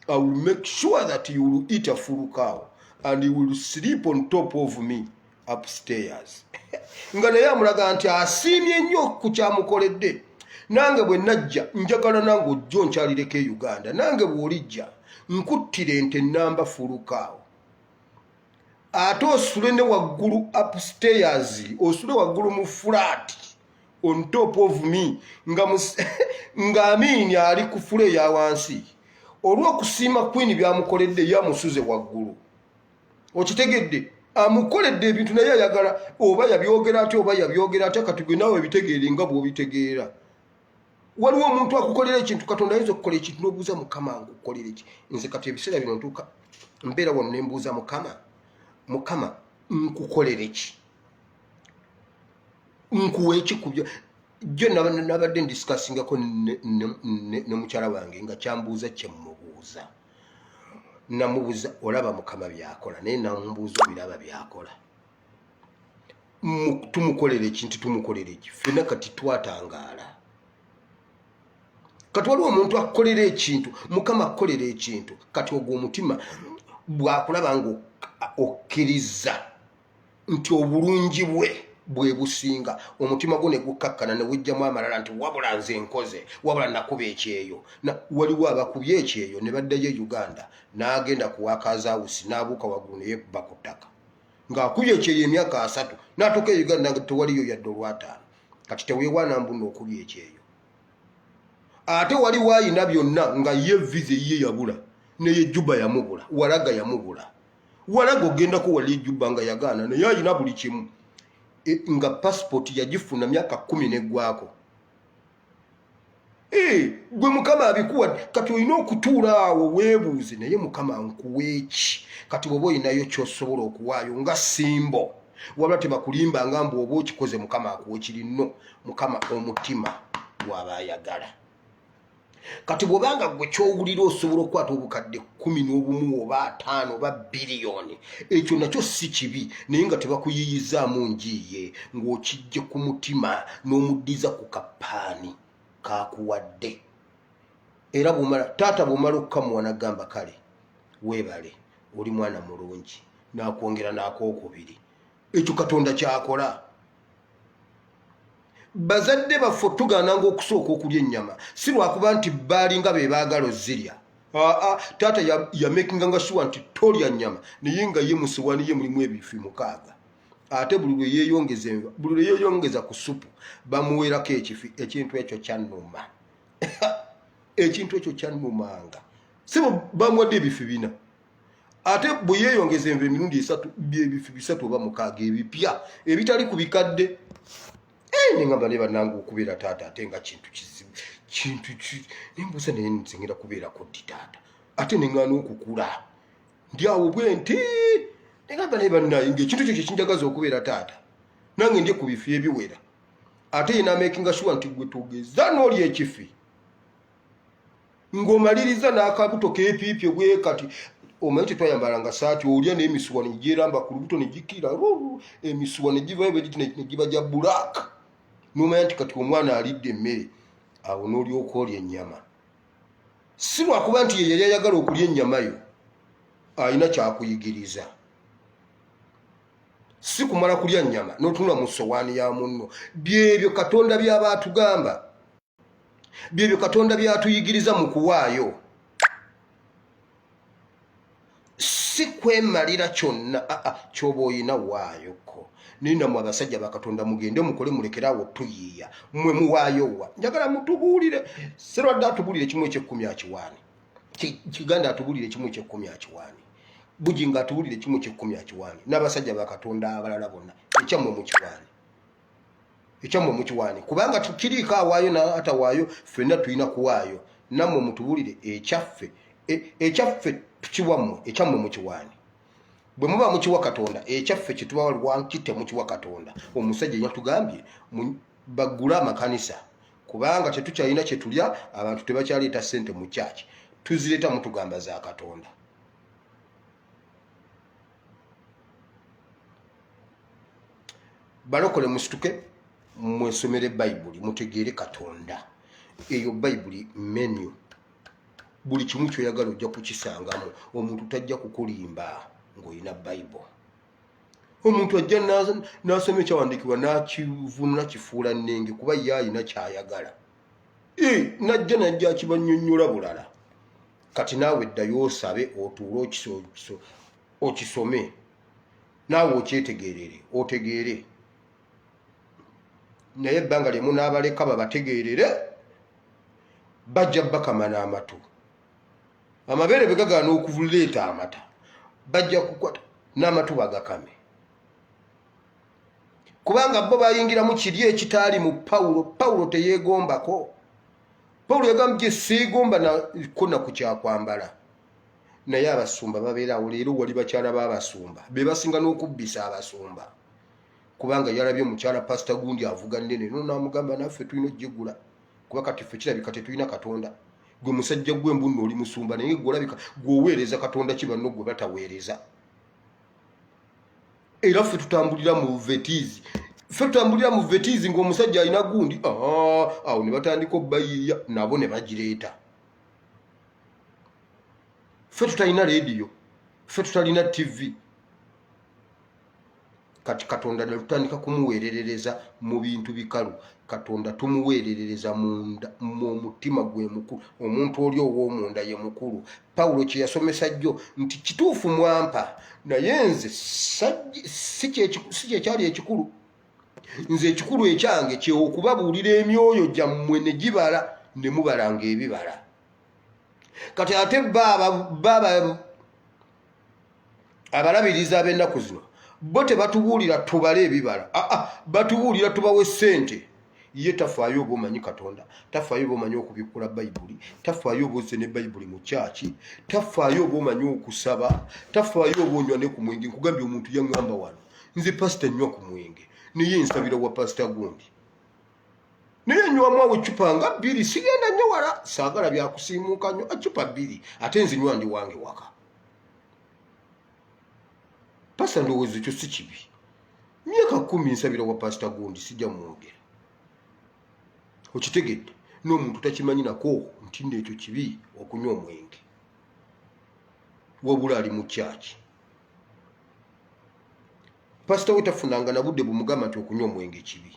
I will make sure that you will eat a full cow and you will sleep on top of me upstairs nga naye amulaga nti asiimye nnyo ku kyamukoledde. Nange bwe najja njagala nange ojja onkyalireko e Uganda, nange bw'olijja nkuttira ente nnamba fulukaawo ate osule ne waggulu upstairs, osule waggulu mu flat on top of me nga Amini ali ku fule ya wansi olw'okusiima Queen byamukoledde yamusuze waggulu. Okitegedde amukoledde ebintu naye ayagala oba yabyogera ate oba yabyogera ate kati gwe naawe bitegeere nga bw'obitegeera. Waliwo omuntu akukolera ekintu Katonda ayinza okukola ekintu n'obuuza Mukama nkukolera ki. Nze kati ebiseera bino ntuuka mbeera wano ne mbuuza Mukama nkukolere ki, nkuwe ki ku byo. Jjo nabadde ndiscussingako ne mukyala wange nga kyambuuza kye mmubuuza. Namubuuza olaba Mukama byakola, naye namubuuza obiraba byakola. Tumukolere ekintu tumukolere ki. Ffenna kati twatangaala. Kati waliwo omuntu akukolera ekintu, Mukama akukolera ekintu, kati ogwo omutima bwakulaba nga okkiriza nti obulungi bwe businga, omutima gwo ne gukkakkana ne wujjamu amalala nti wabula nze nkoze, wabula nakuba ekyeyo. Waliwo abakubye ekyeyo ne baddayo e Uganda n'agenda ku Wakazaawusi n'abuuka waggulu ne yeekuba ku ttaka ng'akubye ekyeyo emyaka 3 n'atuuka e Uganda nga tewaliyo yadde olw'ataano. Kati teweewaana mbuno okubye ekyeyo. Ate waliwo ayina byonna nga ye visa ye yabula naye Juba yamubula, Waraga yamubula. Waraga ogendako wali Juba nga yagaana naye ayina buli kimu. Nga passport yagifuna myaka 10 n'eggwako. Gwe Mukama abikuwa kati olina okutuula awo weebuuze naye Mukama nkuwa eki. Kati bw'oba olinayo ky'osobola okuwaayo nga simbo wabula tebakulimba nga mbu oba okikoze Mukama akuwa ekiri nno. Mukama omutima gw'aba ayagala. Kati bw'obanga gwe ky'owulira osobola okukwata obukadde 11 oba 5 oba biliyoni, ekyo nakyo si kibi naye nga tebakuyiyizaamu njiye ng'okijje ku mutima n'omuddiza ku kapaani kakuwadde. Era taata bw'omala okukamuwa n'agamba kale weebale oli mwana mulungi n'akwongera n'akookubiri. Ekyo Katonda kyakola. Bazadde baffe tugaananga okusooka okulya ennyama si lwakuba nti baali nga be baagala ozirya. Taata yamakinga nga sure nti tolya nnyama naye nga ye mu ssowaani ye mulimu ebifi 6. Ate buli lwe yeeyongeza ku supu bamuweerako ekifi. Ekintu ekyo kyannuma. Ekintu ekyo kyannumanga. Si bamuwadde ebifi 4 ate bwe yeeyongeza enva emirundi 3 ebifi 3 oba 6 ebipya ebitali ku bikadde. Nengamba ne bannange okubeera taata ate nga kintu kizibu, nembuuza naye nzengera kubeerako ddi taata ate neŋŋaana okukula ndi awo bwe nti. Negamba naye bannaye ng'ekintu kyo kinjagaza okubeera taata nange ndye ku bifi ebiwera ate ye n'amakinga sure nti gwe togeza n'olya ekifi ng'omaliriza n'akabuto keepiipye bwe kati. Omanyi tetwayambalanga saati olya n'emisuwa ne gyeramba ku lubuto ne gikira emisuwa ne givayo bwe giti ne giba gya black. N'omanya nti kati omwana alidde emmere awo n'olyoka olya ennyama. Si lwakuba nti ye yali ayagala okulya ennyama yo, alina kyakuyigiriza. Si kumala kulya nnyama n'otunula mu ssowaani ya munno. Byebyo Katonda by'aba atugamba, byebyo Katonda by'atuyigiriza mu kuwaayo. Si kwemalira kyonna ky'oba olina waayoko. Ninammwe abasajja ba Katonda mugende mukole mulekeraawo tuyiiya mmwe muwaayowa. Njagala mutubuulire serwadde atubuulire 1:10 akiwaani. Kiganda atubuulire 1:10 akiwaani. Bujinga atubuulire 1:10 akiwaani. N'abasajja ba Katonda abalala bonna ekyammwe mukiwaani. Kubanga tukiriiko awaayo n'atawaayo ffenna tulina kuwaayo. Nammwe mutubuulire ekyaffe tukiwammwe ekyammwe mukiwaani. Bwe muba mukiwa Katonda ekyaffe kye tubawa lwankite mukiwa Katonda. Omusajja yatugambye baggule amakanisa kubanga tetukyalina kye tulya, abantu tebakyaleeta ssente mu kyaki, tuzireeta mutugamba za Katonda. Balokole musituke mwesomere Bayibuli mutegeere Katonda. Eyo Bayibuli menu buli kimu kyoyagala ojja kukisangamu. Omuntu tajja kukulimba ng'olina Bayibuli. omuntu ajja n'asoma ekyawandiikibwa n'akivunula kifuula nnenge kuba ye alina kyayagala najja akibannyonnyola bulala. Kati naawe ddayo osabe otuule okisome naawe okyetegeerere otegeere. Naye ebbanga lyemu n'abaleka babategeerere bajja bakama n'amatu. Amabeere bwe gagaana okuleeta amata bajja kukwata n'amatu bagakame. Kubanga bo bayingiramu kiri ekitaali mu Pawulo. Pawulo teyeegombako. Pawulo yagambye seegomba nakona ku kyakwambala. Naye abasumba babeerawo leero wali bakyala b'abasumba be basinga n'okubbisa abasumba. Kubanga yalabye omukyala pasita gundi avuga nnene n'amugamba naffe tulina ojjegula kuba kati ffe kirabika tetulina Katonda. Gwe musajja gw'embunno oli musumba naye gwe olabika gw'oweereza Katonda ki banno gwe bataweereza. Era ffe tutambulira mu vetizi. Ffe tutambulira mu vetizi ng'omusajja alina gundi awo ne batandika obbayiiya nabo ne bagireeta. Ffe tutalina leediyo, ffe tutalina TV. Kati Katonda ne tutandika kumuweerereza mu bintu bikalu. Katonda tumuweerereza munda mu mutima gwe mukulu. Omuntu oli ow'omunda ye mukulu. Pawulo kye yasomesa jjo nti kituufu mwampa naye nze si kye kyali ekikulu. Nze ekikulu ekyange kye okubabuulira emyoyo gyammwe ne gibala ne mubalanga ebibala. Kati ate baba abalabiriza ab'ennaku zino bo tebatubuulira tubale ebibala. Batubuulira tubawe ssente. Ye tafaayo oba omanyi Katonda, tafaayo oba omanyi okubikkula Bayibuli, tafaayo oba ozze ne Bayibuli mu kyaki, tafaayo oba omanyi okusaba, tafaayo oba onywa ne ku mwenge. Nkugambye omuntu yaŋŋamba wano nze pasita nnywa ku mwenge naye nsabira wa pasita gundi. Naye nywamu awo eccupa nga 2 sigenda nnyo wala saagala byakusiimuuka nnyo eccupa 2 ate nze nywa ndi wange waka. Pasita ndowooza ekyo si kibi. Myaka 10 nsabira wa pasita gundi sijja mwogera. Okitegedde n'omuntu takimanyi nako nti n'ekyo kibi okunywa omwenge. Wabula ali mu kyaki. Pasita we tafunanga na budde bumugamba nti okunywa omwenge kibi.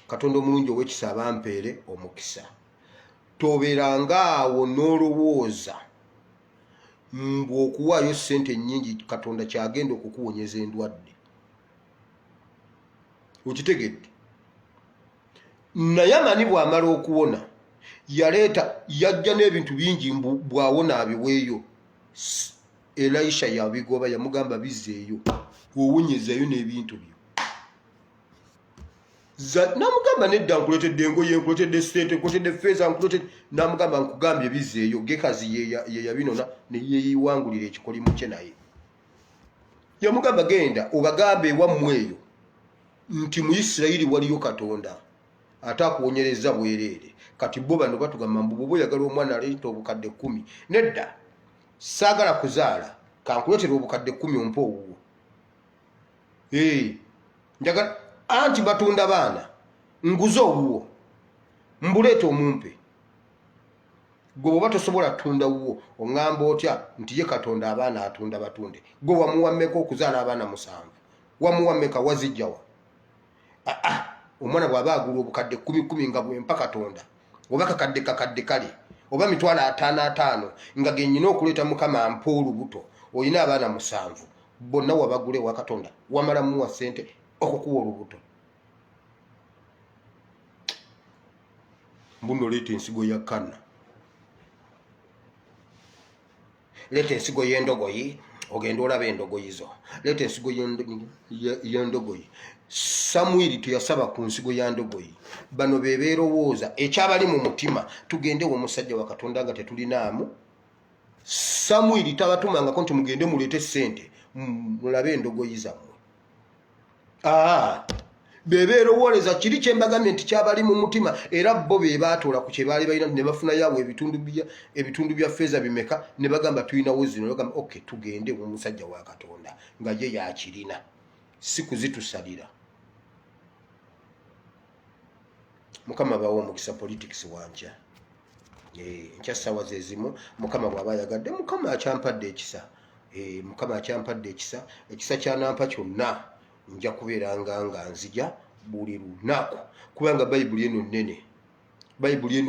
Katonda omulungi ow'ekisa abampeere omukisa. Tobeeranga awo n'olowooza okuwaayo ssente nnyingi Katonda kyagenda okukuwonyeza endwadde. Okitegedde. Naye amanyi bw'amala okuwona yajja n'ebintu bingi bw'awona abiweeyo. Elisha yabigoba yamugamba bizzeeyo owonyezayo n'ebintu byo. Namugamba nedda nkuleetedde engoye, nkuleetedde ssente, nkuleetedde ffeeza, nkuleetedde. Namugamba nkugambye bizzeeyo. Gekazi ye yabinona ne yeeyiwangulira ekikolimu kye naye. Yamugamba genda obagambe ewammwe eyo nti mu Isirayiri waliyo Katonda ate akuwonyereza bwereere. Kati bo bano batugamba mbu bw'oba oyagala omwana aleeta obukadde 10. Nedda saagala kuzaala kankuleetera obukadde 10 ompa owuwo. Njagala anti batunda baana nguze owuwo mbuleeta omumpe. Gwe bw'oba tosobola tunda wuwo oŋŋamba otya nti ye Katonda abaana atunda batunde. Gwe wamuwa mmeka okuzaala abaana 7? Wamuwa mmeka wazijjawa? Omwana bw'aba agula obukadde 10 nga bwempa Katonda oba kakadde kale oba mitwalo 5 nga gennyina okuleeta Mukama ampa olubuto olina abaana 7 bonna wabagule wa Katonda wamala muwa ssente okukuwa olubuto. Mbuno leeta ensigo ya Kanna, leeta ensigo y'endogoyi ogenda olaba endogoyi zo. Leeta ensigo y'endogoyi. Samwiri teyasaba ku nsigo ya ndogoyi. Bano be beerowooza ekyabali mu mutima. Tugende omusajja wa Katonda nga tetulinaamu. Samwiri tabatumangako nti mugende muleete ssente mulabe endogoyi zammwe. Be beerowooleza kiri kye mbagambye nti kyabali mu mutima. Era bo be baatoola ku kye baali balina ne bafunayo awo ebitundu bya ffeeza bimeka ne bagamba tulinawo zino. Ne bagamba okay tugende omusajja wa Katonda nga ye yakirina si kuzitusalira. Mukama bawo omukisa politics wanja. Nkya ssaawa ze zimu Mukama bw'aba yagadde Mukama akyampadde ekisa Mukama akyampadde ekisa kyanampa kyonna nja kubeeranga nga nzija buli lunaku kubanga bayibuli eno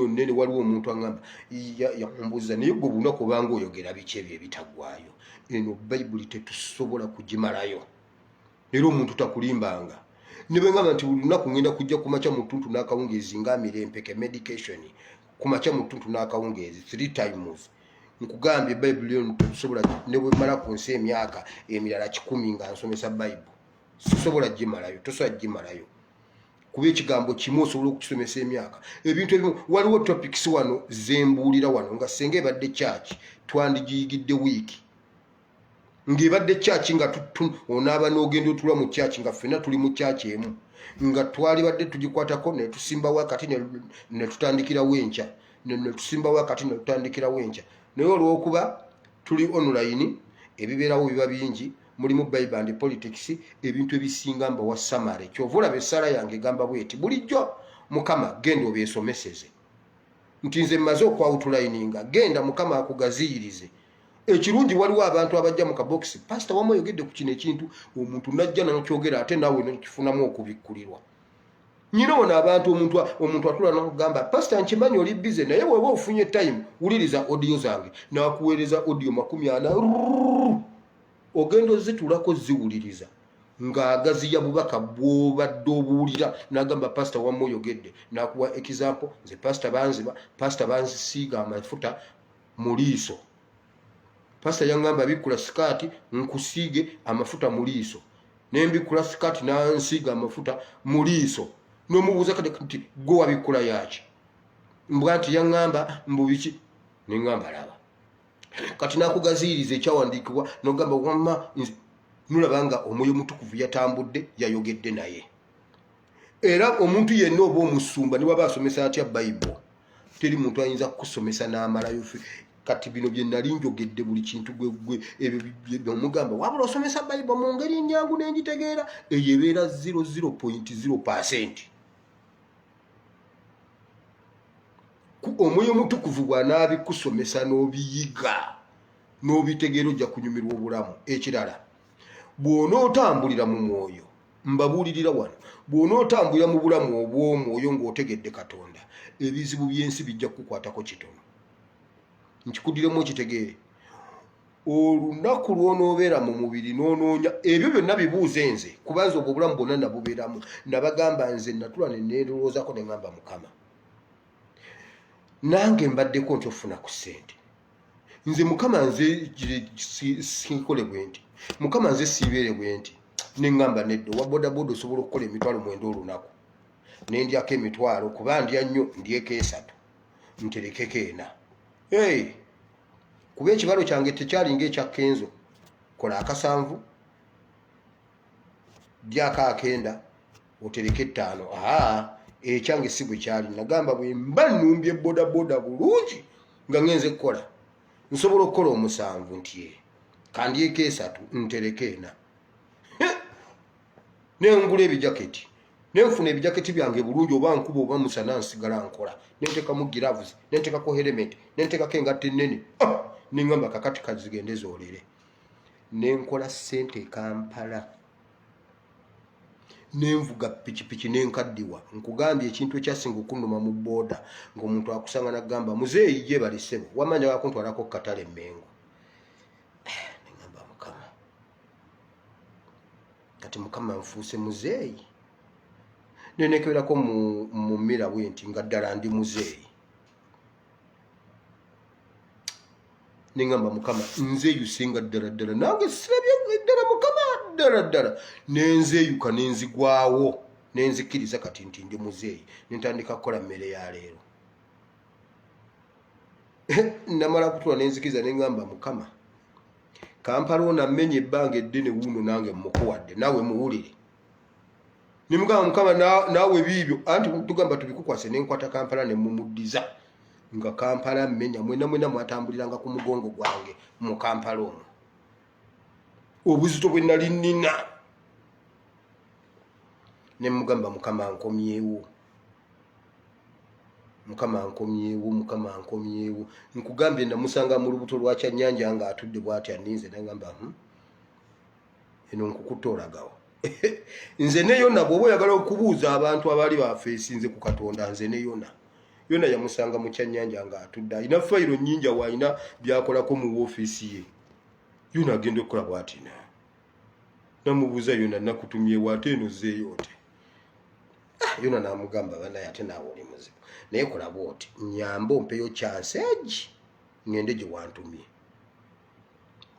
nnene waliwo omuntu aŋŋamba yambuuza naye gwe bunaku obanga oyogera biki ebyo ebitagwayo eno bayibuli tetusobola kugimalayo era omuntu takulimbanga ne bwe ngamba nti buli lunaku ngenda kujja kumakya mu ttuntu n'akawungeezi ng'amirempeke medication kumakya mu ttuntu n'akawungeezi 3 times nkugambye bayibuli eno tetusobola ne bwe mala ku nsi emyaka emirala 100 nga nsomesa bayibuli sisobola gimalayo tosobola gimalayo kuba ekigambo kimu osobola okukisomesa emyaka ebintu ebimu waliwo topics wano zembuulira wano nga senga ebadde church twandigiyigidde wiiki ng'ebadde church nga onaaba n'ogenda otula mu church nga ffenna tuli mu church emu nga twali badde tugikwatako ne tusimba wakati ne tutandikirawo enkya ne tusimba wakati ne tutandikirawo enkya naye olw'okuba tuli online ebibeerawo biba bingi mulimu Bible and politics ebintu ebisinga mba wa summary kyova olaba essala yange egamba bweti bulijjo Mukama genda obeesomeseze nti nze mmaze okwawutulayininga genda Mukama akugaziyirize ekirungi waliwo abantu abajja mu kabokisi pastor wamu oyogedde ku kino ekintu omuntu najja nakyogera ate naawe nokifunamu okubikkulirwa nyina ono abantu omuntu atula n'okugamba pastor nkimanyi oli bize naye weeba ofunye time wuliriza audio zange nakuweereza audio 40 ogenda ozitulako ziwuliriza ng'agaziya bubaka bw'obadde obuwulira n'agamba pastor wamu oyogedde nakuwa example nze pastor banziba pastor banzisiiga amafuta mu liiso pastor yaŋŋamba bikkula sikaati nkusiige amafuta mu liiso nembikkula sikaati nansiiga amafuta mu liiso n'omubuuza kati nti gwe wabikkula yaki mbwa nti yaŋŋamba mbu biki neŋŋamba laba kati nakugaziyiriza ekyawandiikibwa nogamba wamma nolabanga omwoyo mutukuvu yatambudde yayogedde naye era omuntu yenna oba omusumba ne waba asomesa atya bayibuli teri muntu ayinza kukusomesa n'amalayo kati bino bye nali njogedde buli kintu gwe ebyo omugamba wabula osomesa bayibuli mu ngeri ennyangu n'engitegeera eyo ebeera 0.0%. Omwoyo mutukuvu bw'anaabikusomesa n'obiyiga n'obitegeera ojja kunyumirwa obulamu. Ekirala bw'onootambulira mu mwoyo mbabuulirira wano bw'onootambulira mu bulamu obw'omwoyo ng'otegedde Katonda ebizibu by'ensi bijja kukwatako kitono. Nkikuddiremu okitegeere olunaku lw'onoobeera mu mubiri n'onoonya ebyo byonna bibuuze nze kubanza obwo obulamu bwonna nabubeeramu nabagamba nze natula ne neerowoozako ne ŋŋamba Mukama nange mbaddeko nti ofuna ku ssente nze Mukama nze sinkole bwe nti Mukama nze siibeere bwe nti ne ŋŋamba nedda wa bodaboda osobola okukola emitwalo 9 olunaku nendyako emitwalo kuba ndya nnyo ndyeko 3 nterekeko 4. Kuba ekibalo kyange tekyalinga ekya Kenzo kola akasanvu dyako 9 otereke 5 ekyange si bwe kyali nagamba bwe mba nnumbye bodaboda bulungi nga ngenze kukola nsobola okukola 7 nti kandyeko 3 ntereke 4 nengula ebijaketi nenfuna ebijaketi byange bulungi oba nkuba oba musana nsigala nkola nentekamu gloves nentekako helmet nentekako engatto ennene neŋŋamba kakati kazigende zoolere nenkola ssente Kampala nenvuga pikipiki nenkaddiwa nkugambye ekintu ekyasinga okunnuma mu booda ng'omuntu akusanga nagamba muzeeyi gye balisebo wamanya wakuntwalako katale Mmengo neŋŋamba Mukama kati Mukama nfuuse muzeeyi nenekeberako mu mmira bwe nti nga ddala ndi muzeeyi neŋŋamba Mukama nzeeyusenga ddala ddala nange sirabye ddala Mukama ddala ddala nenzeyuka nenzigwawo nenzikiriza kati nti ndi muzeeyi nentandika kukola mmere ya leero namala kutula nenzikiriza neŋŋamba Mukama Kampala ono ammenye ebbanga eddene wuuno nange mukuwadde naawe muwulire nimugamba Mukama naawe biibyo anti tugamba tubikukwase nenkwata Kampala nemumuddiza nga Kampala mmenya mwena mwatambuliranga ku mugongo gwange mu Kampala omwo obuzito bwe nali nnina nemugamba Mukama nkomyewo mukama nkomyewo nkugambye namusanga mu lubuto lwa Kyannyanja nga atudde bw'ati aninze nagamba eno nkukutoolagawo nze ne Yona bw'oba oyagala okubuuza abantu abaali bafeesinze ku Katonda nze ne Yona yamusanga mu Kyannyanja nga atudde alina fayiro nnyingi w'alina byakolako mu woofiisi ye. Yona agenda okukola bw'ati namubuuza Yona nakutumyewo ate eno zeeyo ote? Yona namugamba banaye ate naawe oli muzibu naye kola bw'oti nyamba ompeyo chance egi ngende gye wantumye.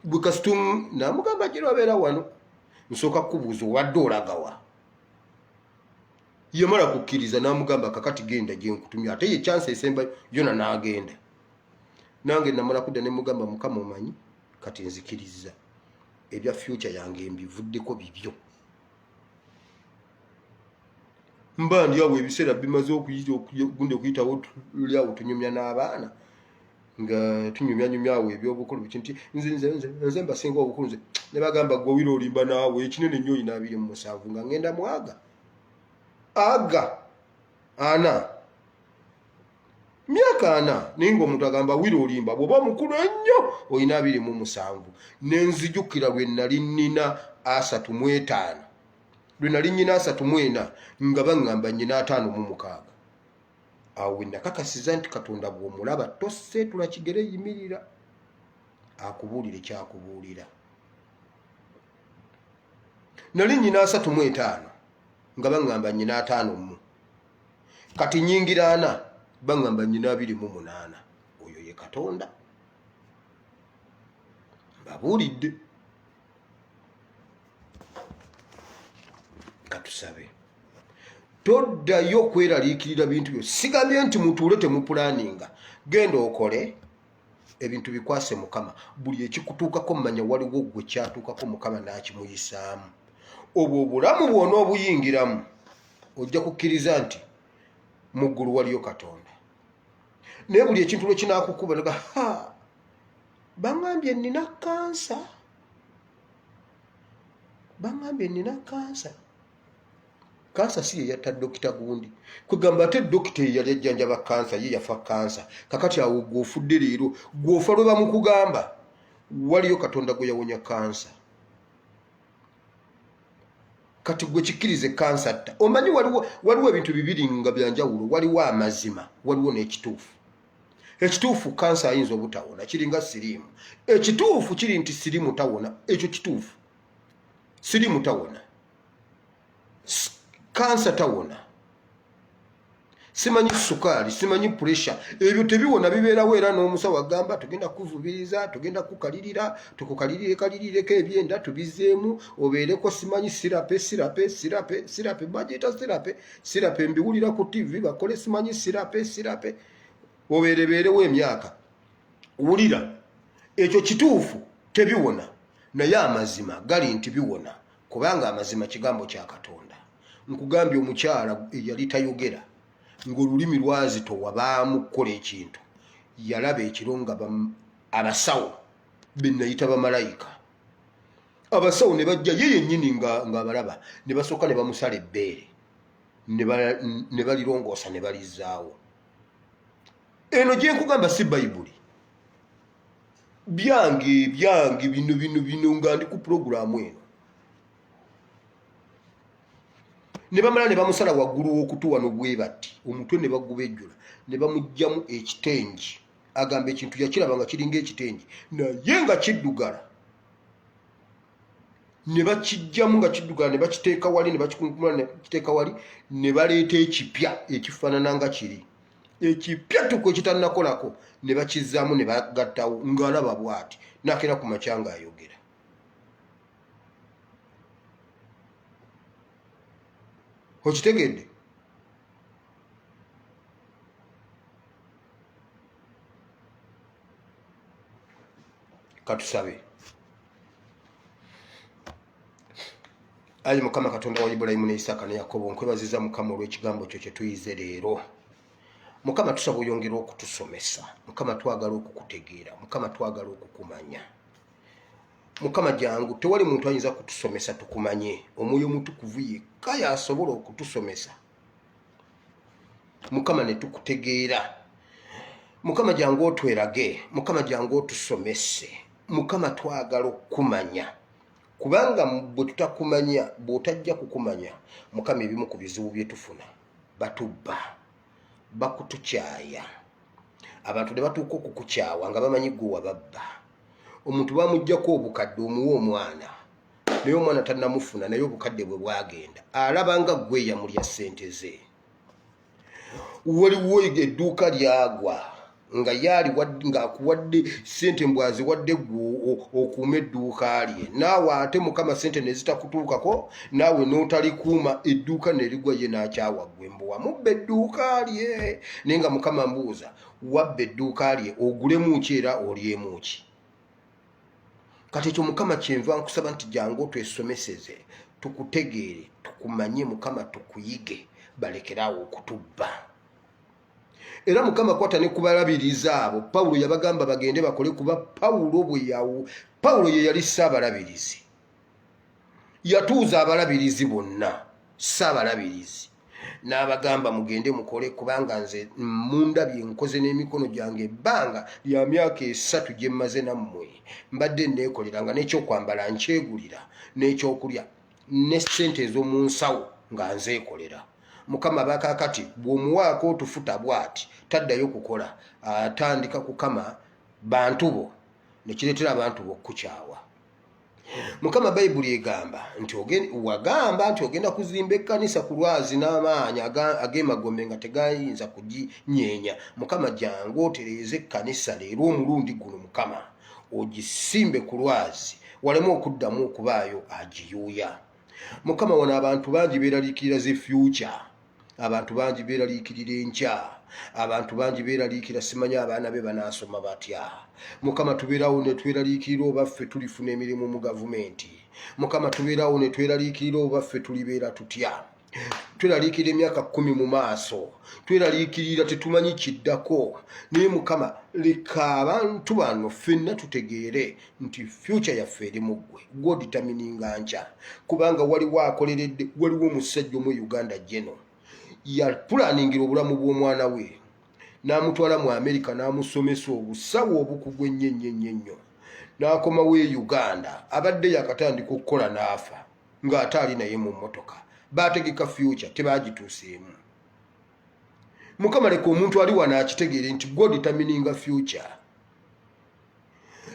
Bwe kasita namugamba gira wabeera wano nsooka kukubuuza obadde olagawa. Yamala kukkiriza namugamba kakati genda gye nkutumye ate ye chance esemba. Yona n'agenda. Nange namala kudda ne mugamba Mukama omanyi kati nzikiriza ebya future yange mbivuddeko bibyo. Mba ndi awo ebiseera bimaze ogunde okuyitawo lyawo tunyumya n'abaana nga tunyumya awo ebyobukulu biki nti nze mbasinga obukulu nze ne bagamba gwe wira olimba naawe ekinene nnyo olina 27 nga ngenda mwaga ana myaka 4 naye ng'omuntu agamba wira olimba bw'oba mukulu ennyo olina 27 nenzijukira lwe nali nnina 35 lwe nali nnyina 34 nga baŋŋamba nnyina 56. Awo we nakakasiza nti Katonda bw'omulaba toseetula kigere yimirira akubuulire kyakubuulira. Nali nnyina 35 nga baŋŋamba nnyina 5 kati nnyingira 4 baŋŋamba nnyina 28. Oyo ye Katonda mbabuulidde. Katusabe toddayo kweraliikirira bintu byo. Sigambye nti mutuule temupulaninga, genda okole ebintu bikwase Mukama. Buli ekikutuukako mmanya waliwo gwe kyatuukako Mukama n'akimuyisaamu. Obwo obulamu bwona obuyingiramu ojja kukkiriza nti mu ggulu waliyo Katonda. Naye buli ekintu lwe kinaakukuba naga baŋŋambye nnina kansa, baŋŋambye nnina kansa. Kansa si ye yatta dokita gundi. Kugamba ate dokita eyali ajjanjaba kansa ye yafa kansa. Kakati awo gw'ofudde leero gw'ofa lwe bamukugamba waliyo Katonda gwe yawonya kansa. Kati gwe kikkirize kansa atta. Omanyi waliwo ebintu bibiri nga byanjawulo. Waliwo amazima, waliwo n'ekituufu. Ekituufu kansa ayinza obutawona kiringa siriimu. Ekituufu kiri nti siriimu tawona. Ekyo kituufu. Siriimu tawona. Kansa tawona. Simanyi sukaali, simanyi pressure. Ebyo tebiwona bibeerawo era n'omusawo agamba tugenda kuvubiriza, tugenda kukalirira, tukukalirire ebyenda tubizeemu obeereko simanyi sirape bagiyita sirape mbiwulira ku TV bakole simanyi sirape obeerebeerewo emyaka. Wulira ekyo kituufu tebiwona naye amazima gali nti biwona kubanga amazima kigambo kya Katonda. Nkugambye omukyala eyali tayogera ng'olulimi lwazitowa baamukola ekintu yalaba ekiro nga abasawo be nayita bamalayika. Abasawo ne bajja ye yennyini nga abalaba ne basooka ne bamusala ebbeere ne balirongoosa ne balizaawo. Eno gye nkugamba si Bayibuli. Byange bino nga ndi ku pulogulaamu eno. Ne bamala ne bamusala waggulu w'okutu wano bwe bati omutwe ne bagubejjula ne bamugjamu ekitengi. Agamba ekintu yakiraba nga kiringa ekitengi naye nga kiddugala. Ne bakijjamu nga kiddugala ne bakiteeka wali ne bakikunkumula ne bakiteeka wali ne baleeta ekipya ekifaanana nga kiri. Ekipya tuko ekitannakolako ne bakizzaamu ne bagattawo ng'alaba bw'ati n'akeera ku makya ng'ayogera. Okitegedde? Katusabe. Ayi Mukama Katonda wa Ibulayimu ne Isaaka ne Yakobo, nkwebaziza Mukama olw'ekigambo kyo kye tuyize leero. Mukama tusaba oyongera okutusomesa. Mukama twagala okukutegeera. Mukama twagala okukumanya. Mukama jangu tewali muntu ayinza kutusomesa tukumanye. Omwoyo Mutukuvu yekka y'asobola okutusomesa. Mukama ne tukutegeera. Mukama jangu otwerage, Mukama jangu otusomese, Mukama twagala okumanya. Kubanga bwe tutakumanya, bw'otajja kukumanya, Mukama ebimu ku bizibu bye tufuna batubba, bakutukyaya. Abantu ne batuuka okukukyawa nga bamanyi gwe wababba. Omuntu bamuggyako obukadde omuwa omwana, naye omwana tannamufuna, naye obukadde bwe bwagenda. Alaba nga gwe yamulya ssente ze. Waliwo edduuka lyagwa nga yali ng'akuwadde ssente mbwaziwadde okuuma edduuka lye. Naawe ate Mukama ssente ne zitakutuukako, naawe n'otalikuuma, edduuka ne ligwa, ye n'akyawa ggwe mbu wamubba edduuka lye. Naye nga Mukama mbuuza, wabba edduuka lye ogulemu ki era olyemu ki? Kati ekyo Mukama kyenva nkusaba nti jangu otwesomeseze, tukutegeere, tukumanye Mukama, tukuyige, balekeraawo okutubba. Era Mukama kwata ne kubalabiriza abo Pawulo yabagamba bagende bakole, kuba Pawulo ye yali saabalabirizi. Yatuuza abalabirizi bonna, saabalabirizi. N'abagamba mugende mukole, kubanga nze mundabye nkoze n'emikono gyange ebbanga lya myaka 3 gye mmaze nammwe. Mbadde neekoleranga n'ekyokwambala nkyegulira, n'ekyokulya, ne ssente ez'omu nsawo nga nzeekolera. Mukama bakakati bw'omuwaako otufuta bw'ati taddayo kukola, atandika kukama bantu bo, ne kireetera abantu bo okukukyawa. Mukama Bayibuli egamba nti wagamba nti ogenda kuzimba ekkanisa ku lwazi n'amaanyi ag'emagombe nga tegayinza kuginyeenya. Mukama jangu otereeze ekkanisa leero omulundi guno, Mukama ogisimbe ku lwazi, waleme okuddamu okubaayo agiyuuya. Mukama wano abantu bangi beeraliikirira ze future, abantu bangi beeraliikirira enkya, abantu bangi beeraliikira simanyi abaana be banaasoma batya. Mukama tubeerawo ne tweraliikirira oba ffe tulifuna emirimu mu gavumenti. Mukama tubeerawo ne tweraliikirira oba ffe tulibeera tutya. Tweraliikirira emyaka 10 mu maaso, tweraliikirira tetumanyi kiddako. Naye Mukama leka abantu bano ffenna tutegeere nti future yaffe eri mu ggwe, gw'oditamininga nkya. Kubanga waliwo akoleredde, waliwo omusajja omu Uganda jeno yapulaningira obulamu bw'omwana we, n'amutwala mu Amerika n'amusomesa obusawo obukugu ennyo. N'akomawo e Uganda, abadde yakatandika okukola n'afa ng'ate ali naye mu mmotoka. Baategeka future, tebagituuseemu. Mukama leka omuntu ali wano akitegeere nti gw'oditamininga future.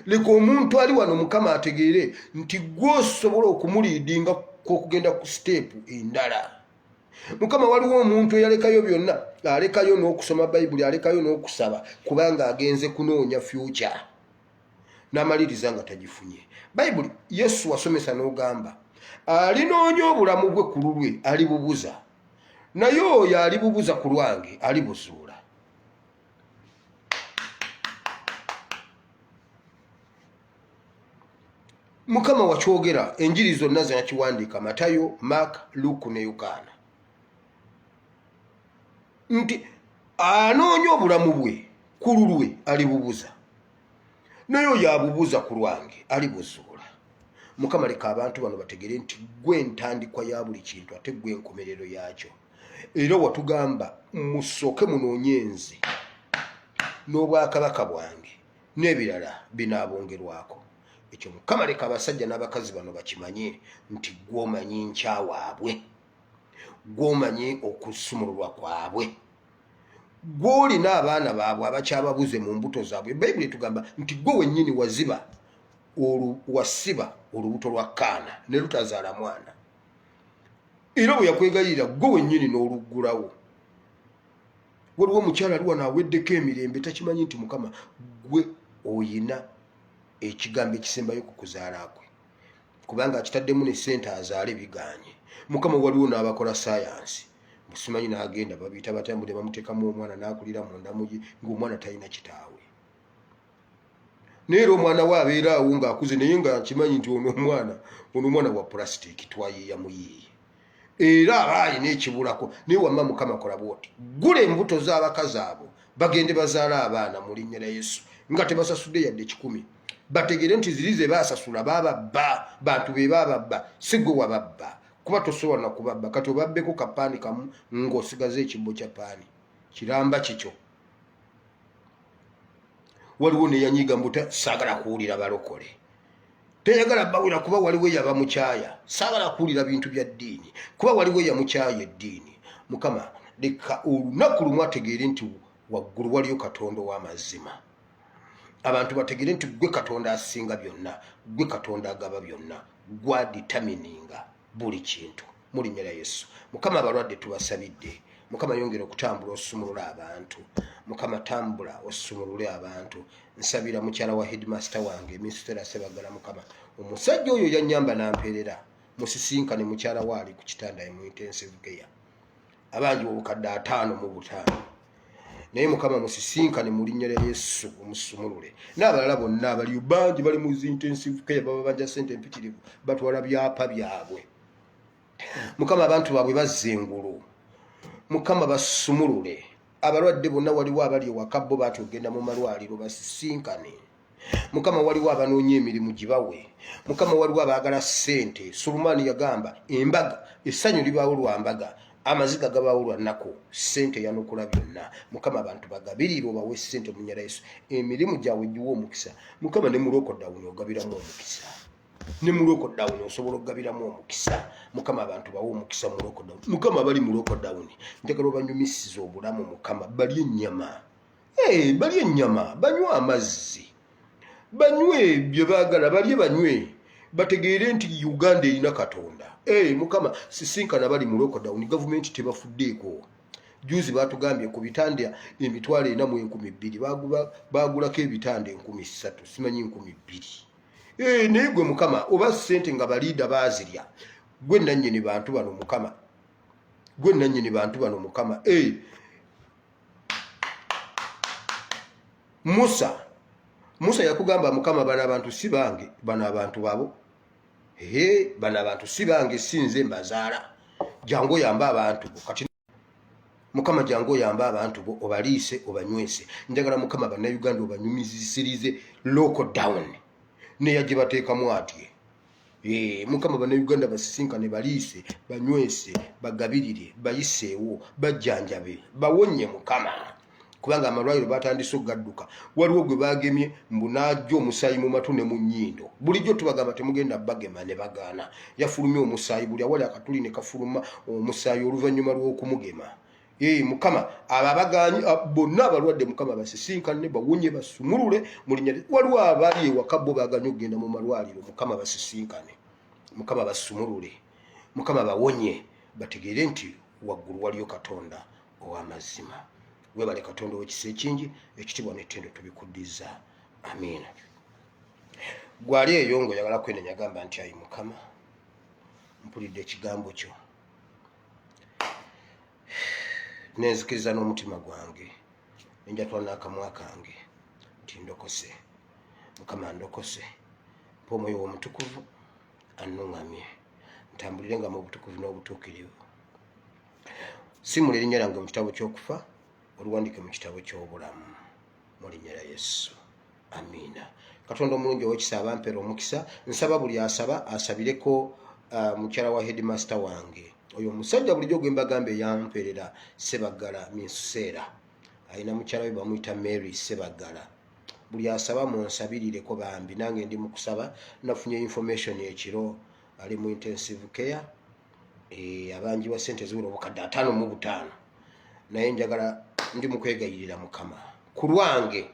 Leka omuntu ali wano Mukama ategeere nti gw'osobola okumuliidinga okugenda ku step endala. Mukama waliwo omuntu eyalekayo byonna, alekayo n'okusoma Bayibuli, alekayo n'okusaba, kubanga agenze kunoonya future, n'amaliriza nga tagifunye. Bayibuli Yesu wasomesa n'ogamba alinoonya obulamu bwe ku lulwe alibubuza, naye oyo alibubuza ku lwange alibuzuula. Mukama wakyogera, enjiri zonna zinakiwandiika, Matayo, Mark, Luke ne Yokaana, nti anoonya obulamu bwe ku lulwe alibubuza, naye oyo abubuza ku lwange alibuzuula. Mukama leka abantu bano bategere nti gwe ntandikwa ya buli kintu, ate gwe enkomerero yakyo. Era watugamba musooke munoonye nze n'obwakabaka bwange, n'ebirala binaabongerwako. Ekyo Mukama leka abasajja n'abakazi bano bakimanye nti gw'omanyi nkyawaabwe, gw'omanyi okusumululwa kwabwe, gw'olina abaana baabwe abakyababuze mu mbuto zaabwe. Bayibuli etugamba nti gwe wennyini wasiba olubuto lwa Kaana ne lutazaala mwana, era bwe yakwegayirira gwe wennyini n'oluggulawo. Waliwo omukyala ali wano aweddeko emirembe takimanyi nti Mukama gwe oyina ekigambo ekisembayo ku kuzaala kwe, kubanga akitaddemu ne ssente azaale biganye. Mukama waliwo n'abakola sayansi, musimanyi n'agenda babiyita batambule bamuteekamu omwana n'akulira munda mugi ng'omwana talina kitaawe. Naye era omwana we abeera awo ng'akuze, naye nga kimanyi nti ono omwana wa pulasitiiki twayiiya muyiiye, era aba alina ekibulako. Naye wamma Mukama kola bw'oti, gula embuto z'abakazi abo bagende bazaala abaana mu linnya lya Yesu, nga tebasasudde yadde 10. Bategere nti ziri ze baasasula bababba, bantu be bababba, si gwe wababba, kuba tosobola na kubabba. Kati obabbeko kapaani kamu ng'osigaze ekibbo kya paani. kiramba kikyo. Waliwo ne yanyiga mbuta sagala kuwulira balokole. Teyagala bawira kuba waliwo yaba mukyaya. Sagala kuwulira bintu bya ddiini. Kuba waliwo ya mukyaya eddiini. Mukama leka olunaku lumu ategeere nti waggulu waliyo Katonda w'amazima. Abantu bategeere nti gwe Katonda asinga byonna, gwe Katonda agaba byonna, gwa determininga buli kintu. Mu linnya lya Yesu. Mukama abalwadde tubasabidde. Mukama yongera okutambula osumulula abantu. Mukama tambula osumulule abantu. Nsabira mukyala wa headmaster wange Mr. Sebagala Mukama. Omusajja oyo yannyamba nampeerera. Musisinkane mukyala waali ku kitanda mu intensive care. Abangi obukadde 55. Naye Mukama musisinkane mu linnya lya Yesu omusumulule. N'abalala bonna abali bangi bali mu intensive care baba banja sente mpitirivu batwala byapa byabwe. Mukama abantu baabwe bazze engulu. Mukama basumulule. Abalwadde bonna waliwo abali wakabbo batugenda mu malwaliro basisinkane. Mukama waliwo abanoonya emirimu gibawe. Mukama waliwo abaagala ssente. Sulumani yagamba embaga essanyu libaawo lwa mbaga. Amaziga gabaawo lwa nnaku. Ssente yanukula byonna. Mukama abantu bagabirire obawe ssente mu nnyala Yesu. Emirimu gyabwe giwa omukisa. Mukama ne mu lockdown ogabiramu omukisa. Ne mu lockdown osobola okugabiramu omukisa. Mukama abantu bawe omukisa mu lockdown. Mukama bali mu lockdown njagala obanyumisiza obulamu Mukama balye ennyama. Balye ennyama, banywe amazzi. Banywe bye baagala balye banywe. Bategeere nti Uganda erina Katonda. Mukama sisinkana bali mu lockdown gavumenti tebafuddeeko. Juzi batugambye ku bitanda emitwalo 4,200 bagulako ebitanda 3,000 simanyi 2,000. Naye gwe Mukama oba ssente nga baliida baazirya. Gwe nannyini bantu bano Mukama. Gwe nannyini bantu bano Mukama. Musa yakugamba Mukama bano abantu si bange, bano abantu babo. Bano abantu si bange sinze mbazaala. Jangu yamba abantu kati Mukama jangu yamba abantu bo obaliise obanywese. Njagala Mukama bana Uganda obanyumizisirize lockdown. Ne yaje bateekamu ati. Mukama bana Uganda basisinkane baliise, banywese, bagabirire, bayiseewo, bajjanjabe, bawonye Mukama. Kubanga amalwaliro batandise okugadduka. Waliwo gwe bagemye mbunajjo omusaayi mu matu ne mu nnyindo. Bulijjo tubagamba temugenda bagema ne bagaana. Yafulumye omusaayi buli awali akatuli ne kafuluma omusaayi oluvannyuma lw'okumugema. Mukama ababagaanyi bonna abalwadde Mukama basisinkane bawonye basumulule mu linnya. Waliwo abali ewaka bo baaganya okugenda mu malwaliro Mukama basisinkane. Mukama basumulule. Mukama bawonye bategeere nti waggulu waliyo Katonda ow'amazima. Webale Katonda w'ekisa ekingi ekitibwa n'ettendo tubikuddiza. Amiina. Gwali eyo ng'oyagala kwenenya agamba nti ayi Mukama mpulidde ekigambo kyo. Nenzikiriza n'omutima gwange nenjatula n'akamwa kange nti ndokose. Mukama ndokose. Mpa omwoyo w'omutukuvu annuŋŋamye ntambulirenga mu butukuvu n'obutuukirivu. Simula erinnya lyange mu kitabo ky'okufa oluwandike mu kitabo ky'obulamu mu linnya lya Yesu. Amiina. Katonda omulungi ow'ekisa abampeera omukisa. Nsaba buli asaba asabireko mukyala wa headmaster wange. Oyo omusajja bulijjo gwe mbagamba eyampeerera Sebagala Minsuseera. Alina mukyala we bamuyita Mary Sebagala. Buli asaba munsabirireko bambi. Nange ndi mu kusaba nafunye information ekiro ali mu intensive care. Abangi wa ssente ziwera obukadde 55. Naye njagala ndi mu kwegayirira Mukama. Ku lwange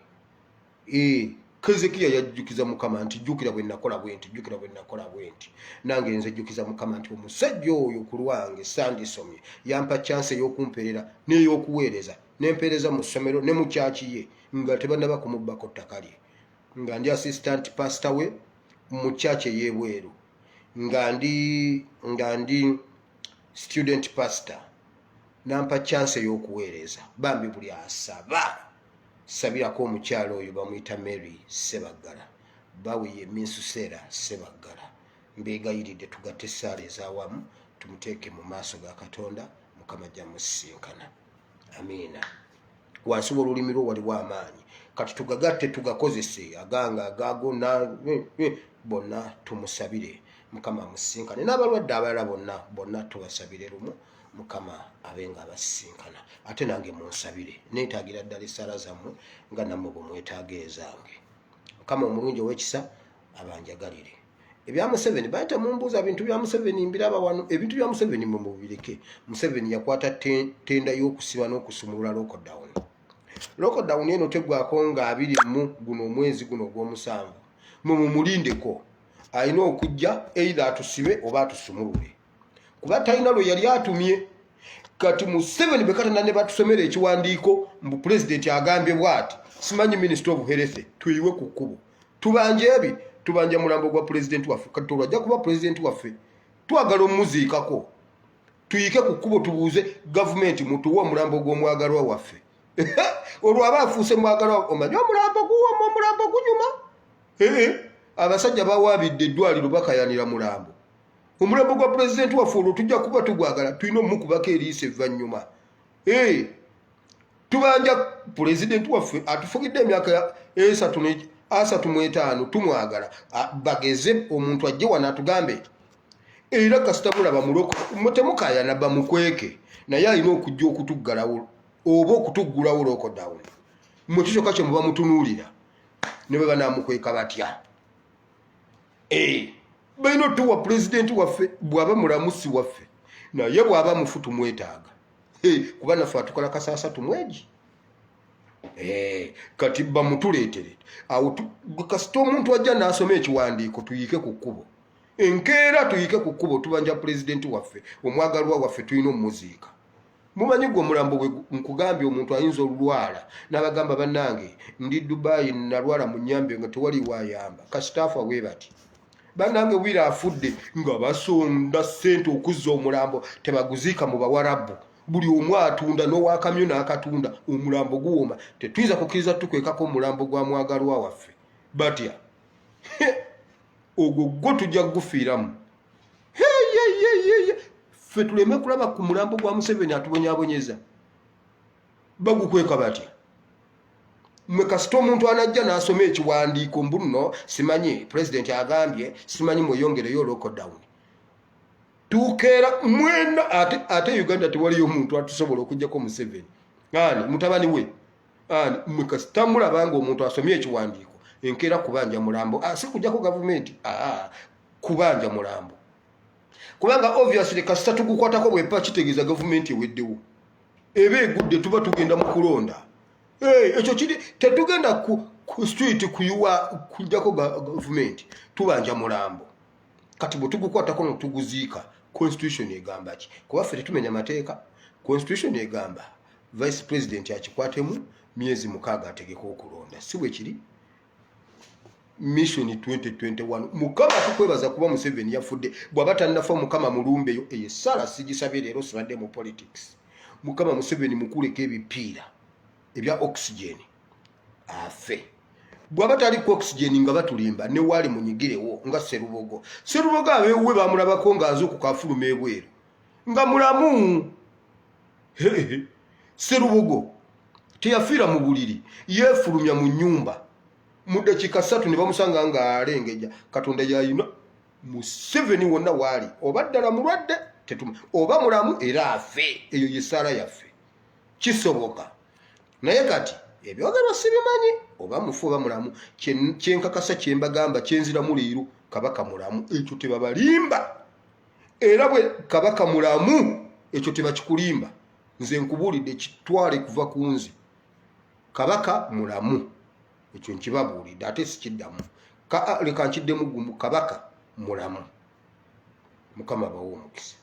Kezekiya yajjukiza Mukama nti jjukira bwe nakola bwenti, jjukira bwe nakola bwenti. Nange nze jjukiza Mukama nti omusajja oyo ku lwange sandisomye yampa chance y'okumperera n'ey'okuweereza. Nempereza mu ssomero ne mu kyaki ye nga tebannaba kumubbako ttaka lye. Nga ndi assistant pastor we mu kyaki ey'ebweru. Nga ndi student pastor. Nampa chance y'okuweereza. Bambi buli asaba sabirako omukyalo oyo bamuyita Mary Sebagala. Bawe ye Minsuseera Sebagala. Mbeegayiridde tugatte essaala ez'awamu tumuteeke mu maaso ga Katonda. Mukama ajja musisinkana. Amiina. Wansi w'olulimi lwo waliwo amaanyi. Kati tugagatte tugakozese aganga agaago bonna tumusabire Mukama musisinkane. N'abalwadde abalala bonna tubasabire lumu mukama abenga abasinkana ate nange munsabire neetagira ddala essala zammwe nga nammwe bwe mwetaaga ezange mukama omulungi ow'ekisa abanjagalire ebya Museveni bayita mumbuuza bintu bya Museveni mbiraba wano ebintu bya Museveni mubireke Museveni yakwata tenda y'okusiba n'okusumulula lockdown eno tegwako nga 20 guno omwezi guno ogw'omusanvu mumulindeko alina okujja either atusibe oba atusumulule kuba talina lwe yali atumye kati Museveni bekatana ne batusomera ekiwandiiko mbu president agambye bwati simanyi minister of health tuyiwe ku kkubo tubanje ebi tubanja mulambo gwa president waffe kati tulajja kuba president waffe twagala omuziikako tuyike ku kkubo tubuuze government mutuwa omulambo gw'omwagalwa waffe olwo aba afuuse mwagalwa omanyi omulambo guwoma omulambo gunyuma abasajja bawaabidde eddwaliro bakayanira mulambo omulambo gwa president waffe olwo tujja kuba tugwagala tulina omukubako eriisa evvannyuma tubanja president waffe atufugidde emyaka 35 tumwagala bageze omuntu ajje wano atugambe era kasita mulaba muloko temukayana bamukweke naye alina okujja okutuggalawo oba okutuggulawo lockdown mukikyoka kye muba mutunuulira ne bwe banaamukweka batya balina otuwa president waffe bw'aba mulamusi waffe naye bw'aba mufu tumwetaaga kuba naffe atukola kasaasa tumweji kati bamutuleetere awo kasita omuntu ajja n'asoma ekiwandiiko tuyike ku kkubo enkeera tuyike ku kkubo tubanja president waffe omwagalwa waffe tulina omuziika mumanyi gwe omulambo gwe nkugambye omuntu ayinza olwala n'abagamba bannange ndi Dubai nalwala mu nnyambe nga tewali waayamba kasitaafu awe bati bannange wira afudde nga basonda ssente okuzza omulambo tebaguziika mu Bawarabu buli omu atunda n'owakamyo n'akatunda omulambo guwoma tetuyinza kukkiriza tukwekako omulambo gwa mwagalwa waffe batya ogwo gwo tujja kugufiiramu ffe tuleme kulaba ku mulambo gwa Museveni atubonyaabonyeza bagukweka batya mwe kasita omuntu anajja n'asoma ekiwandiiko mbu nno simanyi president agambye simanyi mweyongereyo lockdown tukeera mwena ate Uganda tewaliyo omuntu atusobola okugjako Museveni ani mutabani we ani mwe kasita mulabanga omuntu asomye ekiwandiiko enkeera kubanja mulambo si kujjako gavumenti kubanja mulambo kubanga obviously kasita tugukwatako bwepa kitegeeza gavumenti eweddewo eba egudde tuba tugenda mu kulonda ekyo kiri tetugenda ku street kujjako gavumenti tubanja mulambo kati bwe tugukwatako notuguziika constitution egamba ki kuba ffe tetumenya mateeka constitution egamba vice president akikwatemu myezi 6 ategeka okulonda si bwe kiri mission 2021 mukama tukwebaza kuba Museveni yafudde bw'aba tannafa mukama mulumbeyo eyesala sigisabye leero sibadde mu politics mukama Museveni mukuleko ebipiira ebya oxygen afe bw'aba tali ku oxygen nga batulimba ne wali munyigirewo nga Serubogo abeewuwe bamulabako ng'aze okukafuluma ebweru nga mulamu Serubogo teyafiira mu buliri yeefulumya mu nnyumba mu dakiika 3 ne bamusanga nga alengeja Katonda yayina Museveni wonna waali oba ddala mulwadde tetuma oba mulamu era afe eyo yesaala yaffe kisoboka naye kati ebyogerwa sibimanyi oba mufu oba mulamu kyenkakasa kyembagamba kyenziramu leero kabaka mulamu ekyo tebabalimba era bwe kabaka mulamu ekyo tebakikulimba nze nkubuulidde kitwale kuva ku nze kabaka mulamu ekyo nkibabuulidde ate sikiddamu leka nkiddemu gumu kabaka mulamu mukama bawo omukisa